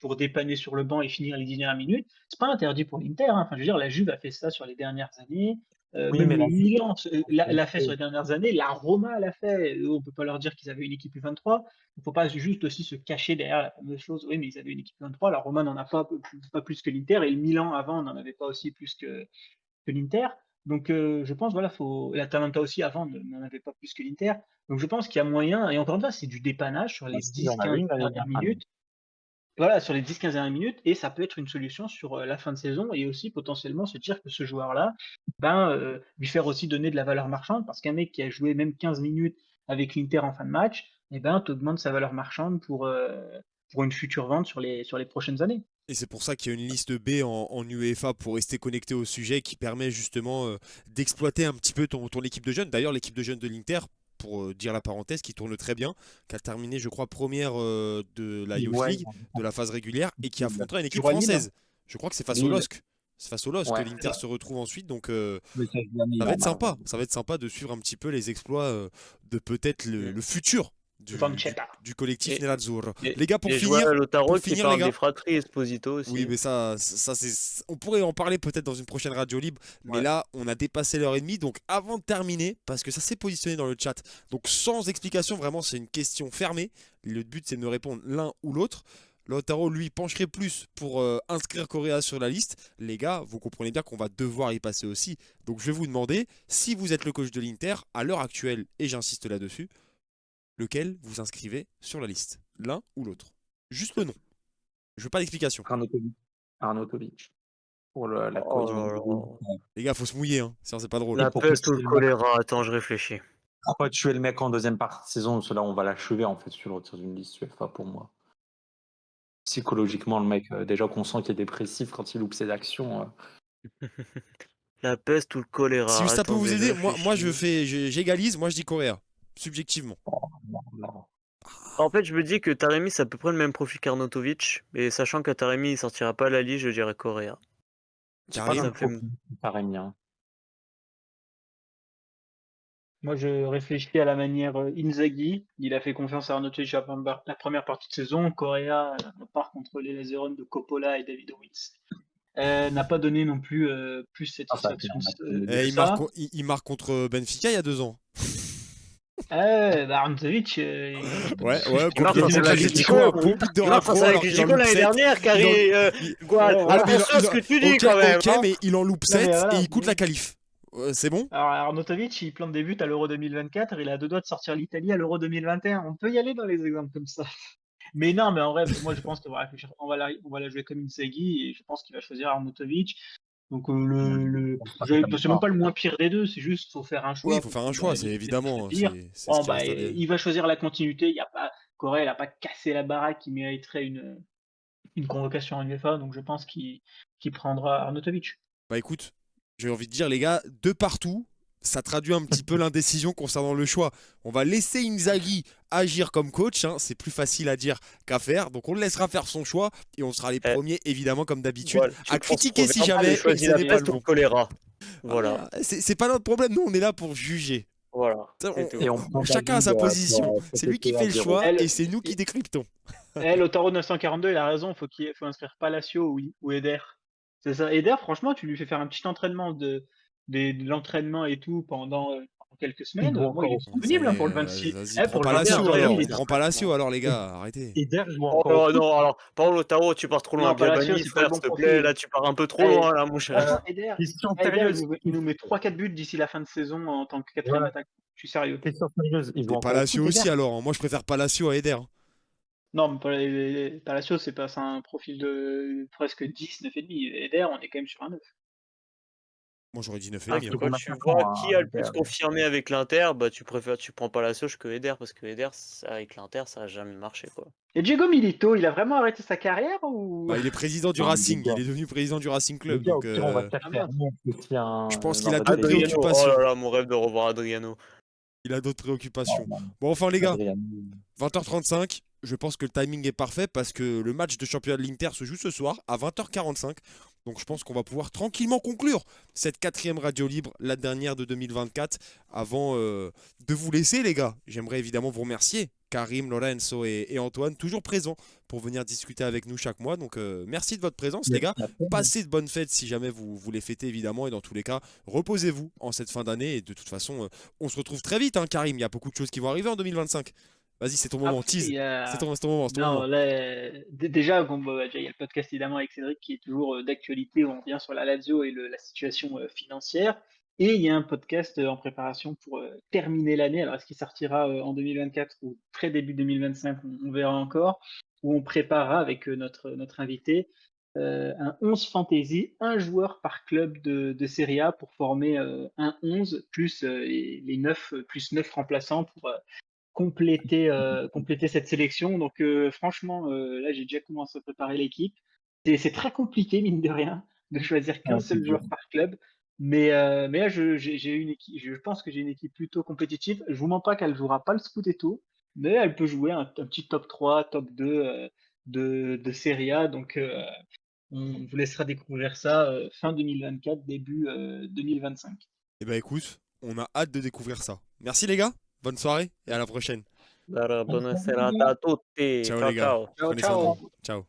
pour dépanner sur le banc et finir les dernières minutes. C'est pas interdit pour l'Inter, hein. Enfin, je veux dire, la Juve a fait ça sur les dernières années. Oui, Même mais le la vie, Milan l'a fait sur les dernières années, la Roma l'a fait. On peut pas leur dire qu'ils avaient une équipe U23. Il faut pas juste aussi se cacher derrière la fameuse chose. Oui, mais ils avaient une équipe U23. La Roma n'en a pas plus que l'Inter et le Milan avant n'en avait pas aussi plus que l'Inter. Donc je pense voilà, faut l'Atalanta aussi avant n'en avait pas plus que l'Inter. Donc je pense qu'il y a moyen et encore une fois, c'est du dépannage sur les si, il y en 10-15 avait une l'année dernières dernière. minutes. Voilà, sur les 10-15 dernières minutes et ça peut être une solution sur la fin de saison et aussi potentiellement se dire que ce joueur-là, ben lui faire aussi donner de la valeur marchande parce qu'un mec qui a joué même 15 minutes avec l'Inter en fin de match, eh ben t'augmentes sa valeur marchande pour une future vente sur les prochaines années. Et c'est pour ça qu'il y a une liste B en UEFA pour rester connecté au sujet qui permet justement d'exploiter un petit peu ton équipe de jeunes. D'ailleurs, l'équipe de jeunes de l'Inter, pour dire la parenthèse, qui tourne très bien, qui a terminé, je crois, première de la Youth Ouais, League, de la phase régulière, et qui affrontera une Tu équipe vois Lille, hein. française. Je crois que c'est face au Lille. LOSC. C'est face au LOSC que Ouais, l'Inter se retrouve ensuite, donc mais ça, je l'ai ça va être malheureusement. sympa. Ça va être sympa de suivre un petit peu les exploits de peut-être le futur Vanchetta. du collectif Et, Nerazzurro. et, Les gars, et je vois Lautaro qui les parle gars, des fratries Esposito oui, aussi. mais ça c'est. On pourrait en parler peut-être dans une prochaine radio libre, mais Ouais. là, on a dépassé l'heure et demie. Donc, avant de terminer, parce que ça s'est positionné dans le chat, donc sans explication, vraiment, c'est une question fermée. Le but, c'est de me répondre l'un ou l'autre. Lautaro, lui, pencherait plus pour inscrire Correa sur la liste. Les gars, vous comprenez bien qu'on va devoir y passer aussi. Donc, je vais vous demander, si vous êtes le coach de l'Inter, à l'heure actuelle, et j'insiste là-dessus, lequel vous inscrivez sur la liste? L'un ou l'autre? Juste le nom. Je veux pas d'explication. Arnautovic. Arnautovic. pour la Oh cohésion là du là. groupe. Les gars, faut se mouiller, hein. Sinon, c'est pas drôle. La pour peste ou le tuer le mec. choléra. Attends, je réfléchis. Pourquoi tuer le mec en deuxième partie de saison? Cela, on va l'achever en fait si tu le retires d'une liste UEFA pour moi. Psychologiquement, le mec, déjà qu'on sent qu'il est dépressif quand il loupe ses actions. La peste ou le Si choléra. ça peut vous Attendez, je aider, moi réfléchis. j'égalise, moi je dis Correa, subjectivement. Non, non. En fait, je me dis que Taremi, c'est à peu près le même profil qu'Arnautovic. Et sachant que Taremi, il sortira pas à la Ligue, je dirais Correa. C'est pas Karim, le Ça me fait... profil de Taremi, hein. Moi, je réfléchis à la manière Inzaghi. Il a fait confiance à Arnautovic la première partie de saison. Correa, à part contre les Lazeron de Coppola et David Owitz, n'a pas donné non plus plus Ah, ça a été satisfaction un match que il ça. il marque contre Benfica il y a 2 ans. Arnautovic, Ouais, je contre peux contre dire l'Atlético, un bon but de Il marque face Rapro avec alors qu'il en l'Atlético loupe l'année 7. dernière, Il en- Gual. Ouais, Ouais, mais Attention à ce que tu dis ok, quand même. ok, Hein. mais il en loupe Non, 7 mais voilà, et il coûte la qualif. C'est bon? Alors, Arnautovic, il plante des buts à l'Euro 2024, il a 2 doigts de sortir l'Italie à l'Euro 2021. On peut y aller dans les exemples comme ça. Mais non, mais en vrai, moi je pense qu'on va réfléchir, on va la jouer comme Inzaghi et je pense qu'il va choisir Arnautovic. Donc c'est même pas le moins pire des deux, c'est juste faut faire un Oui, choix il faut parce faire un que choix, c'est l'équipe est très évidemment, pire. c'est ce Bon qui bah reste à dire. il va choisir la continuité, il y a pas Correa, il a pas cassé la baraque qui mériterait une convocation en UEFA, donc je pense qu'il prendra Arnautovic. Bah écoute, j'ai envie de dire les gars, de partout, ça traduit un petit peu l'indécision concernant le choix. On va laisser Inzaghi agir comme coach, hein, c'est plus facile à dire qu'à faire, donc on le laissera faire son choix et on sera les Eh, premiers évidemment comme d'habitude Gual, à critiquer si je jamais choisis ce la n'est pas le peste ou bon. le choléra. Voilà, C'est pas notre problème, nous on est là pour juger. voilà, Ça, c'est tout. Et on prend Chacun a sa David, position, pour c'est lui qui péter fait à le 0. choix Elle, et c'est nous qui décryptons. Lautaro 942, il a raison, faut inscrire Palacio ou Eder. C'est ça. Eder, franchement, tu lui fais faire un petit entraînement de l'entraînement et tout pendant quelques Il semaines. joue Moi, il est encore au Ça y disponible hein, est, pour le 26. vas-y, Eh, prends pour le pas 21 Lazio avril, alors, il est prends pas disponible. Lazio alors les gars, arrêtez. Eder joue Oh encore au foot. non, alors, Paolo Taro, tu pars trop loin. Non, Palacio, Gabani, c'est pas le frère, bon s'il te plaît, profil. là, tu pars un peu trop Eh, loin, là, mon cher. franchement, Eder, Question Eder, sérieuse. il nous met 3-4 buts d'ici la fin de saison en tant que quatrième Voilà, attaque. Je suis sérieux. question sérieuse. Il joue Et encore au Palacio foot, aussi Eder? alors, hein. Moi je préfère Palacio à Eder. Hein. Non, mais Palacio, c'est un profil de presque 10, 9,5. Eder, on est quand même sur un 9. Moi j'aurais dit Ah, 9,5. Parce Hein. que c'est quand bon tu attaquant, vois hein, qui a le plus Eder. confirmé avec l'Inter, bah tu prends pas la Soche que Eder, parce que Eder, avec l'Inter, ça a jamais marché, quoi. Et Diego Milito, il a vraiment arrêté sa carrière ou... Bah, il est président du Non, mais Racing, il est devenu président du Racing les Club, gars, au donc pire, on va Ah chercher merde. aussi je pense qu'il dans a votre d'autres pays. Adriano, oh préoccupations. là là, mon rêve de revoir Adriano. Il a d'autres préoccupations. Non, non, Bon enfin les gars, Adriano. 20h35, je pense que le timing est parfait parce que le match de championnat de l'Inter se joue ce soir à 20h45. Donc je pense qu'on va pouvoir tranquillement conclure cette 4e radio libre, la dernière de 2024, avant de vous laisser les gars. J'aimerais évidemment vous remercier, Karim, Lorenzo et Antoine, toujours présents pour venir discuter avec nous chaque mois. Donc merci de votre présence les gars. Passez de bonnes fêtes si jamais vous les fêtez évidemment et dans tous les cas, reposez-vous en cette fin d'année et de toute façon, on se retrouve très vite hein, Karim, il y a beaucoup de choses qui vont arriver en 2025. Vas-y, c'est ton moment, Après, tease. il y a... C'est ton moment, c'est ton Non, moment. là, déjà, bon, bah, déjà, il y a le podcast évidemment avec Cédric qui est toujours d'actualité où on revient sur la Lazio et la situation financière. Et il y a un podcast en préparation pour terminer l'année. Alors, est-ce qu'il sortira en 2024 ou très début 2025, on verra encore. Où on préparera avec notre invité un 11 fantasy, un joueur par club de Serie A pour former un 11 plus les 9, plus 9 remplaçants pour compléter cette sélection. Donc franchement, là j'ai déjà commencé à préparer l'équipe. C'est très compliqué, mine de rien, de choisir Ah, qu'un c'est seul dur. joueur par club. Mais là, j'ai une équipe, je pense que j'ai une équipe plutôt compétitive. Je vous mens pas qu'elle jouera pas le Scudetto, mais elle peut jouer un petit top 3, top 2 de Serie A. Donc on vous laissera découvrir ça fin 2024, début 2025. Eh ben écoute, on a hâte de découvrir ça. Merci les gars, bonne soirée et à la prochaine. Allora, buona serata a tutti. Ciao Ciao, les gars, ciao. Ciao, prenez soin de ciao. vous. Ciao.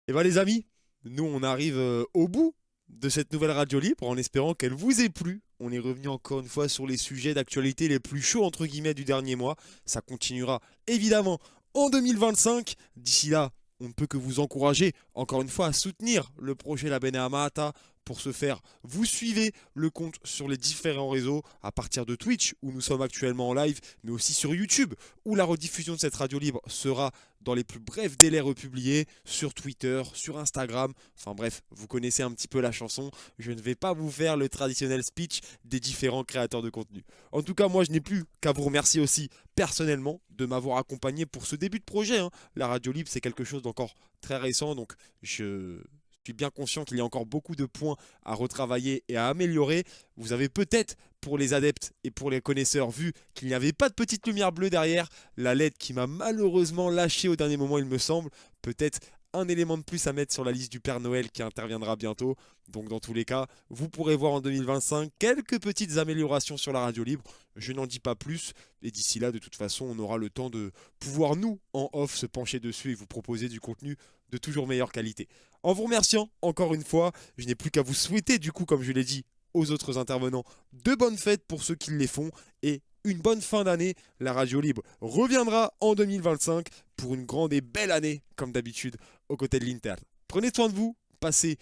Et ben les amis, nous on arrive au bout de cette nouvelle radio libre en espérant qu'elle vous ait plu. On est revenu encore une fois sur les sujets d'actualité les plus chauds entre guillemets du dernier mois. Ça continuera évidemment en 2025. D'ici là, on ne peut que vous encourager encore une fois à soutenir le projet La Bene Amata Pour ce faire, vous suivez le compte sur les différents réseaux à partir de Twitch où nous sommes actuellement en live, mais aussi sur YouTube où la rediffusion de cette radio libre sera dans les plus brefs délais republiés, sur Twitter, sur Instagram. Enfin bref, vous connaissez un petit peu la chanson. Je ne vais pas vous faire le traditionnel speech des différents créateurs de contenu. En tout cas, moi je n'ai plus qu'à vous remercier aussi personnellement de m'avoir accompagné pour ce début de projet. La radio libre, c'est quelque chose d'encore très récent, donc je suis bien conscient qu'il y a encore beaucoup de points à retravailler et à améliorer. Vous avez peut-être, pour les adeptes et pour les connaisseurs, vu qu'il n'y avait pas de petite lumière bleue derrière, la LED qui m'a malheureusement lâché au dernier moment, il me semble. Peut-être un élément de plus à mettre sur la liste du Père Noël qui interviendra bientôt. Donc dans tous les cas, vous pourrez voir en 2025 quelques petites améliorations sur la radio libre. Je n'en dis pas plus. Et d'ici là, de toute façon, on aura le temps de pouvoir, nous, en off, se pencher dessus et vous proposer du contenu de toujours meilleure qualité. En vous remerciant encore une fois, je n'ai plus qu'à vous souhaiter, du coup, comme je l'ai dit aux autres intervenants, de bonnes fêtes pour ceux qui les font et une bonne fin d'année. La radio libre reviendra en 2025 pour une grande et belle année, comme d'habitude, aux côtés de l'Inter. Prenez soin de vous, passez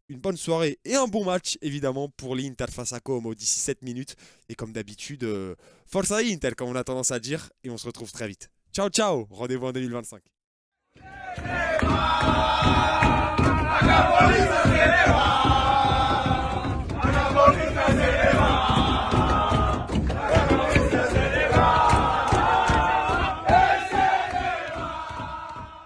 une bonne soirée et un bon match, évidemment, pour l'Inter face à Como d'ici 7 minutes. Et comme d'habitude, Forza Inter, comme on a tendance à dire, et on se retrouve très vite. Ciao, ciao, rendez-vous en 2025. ¡La Capoliza se eleva!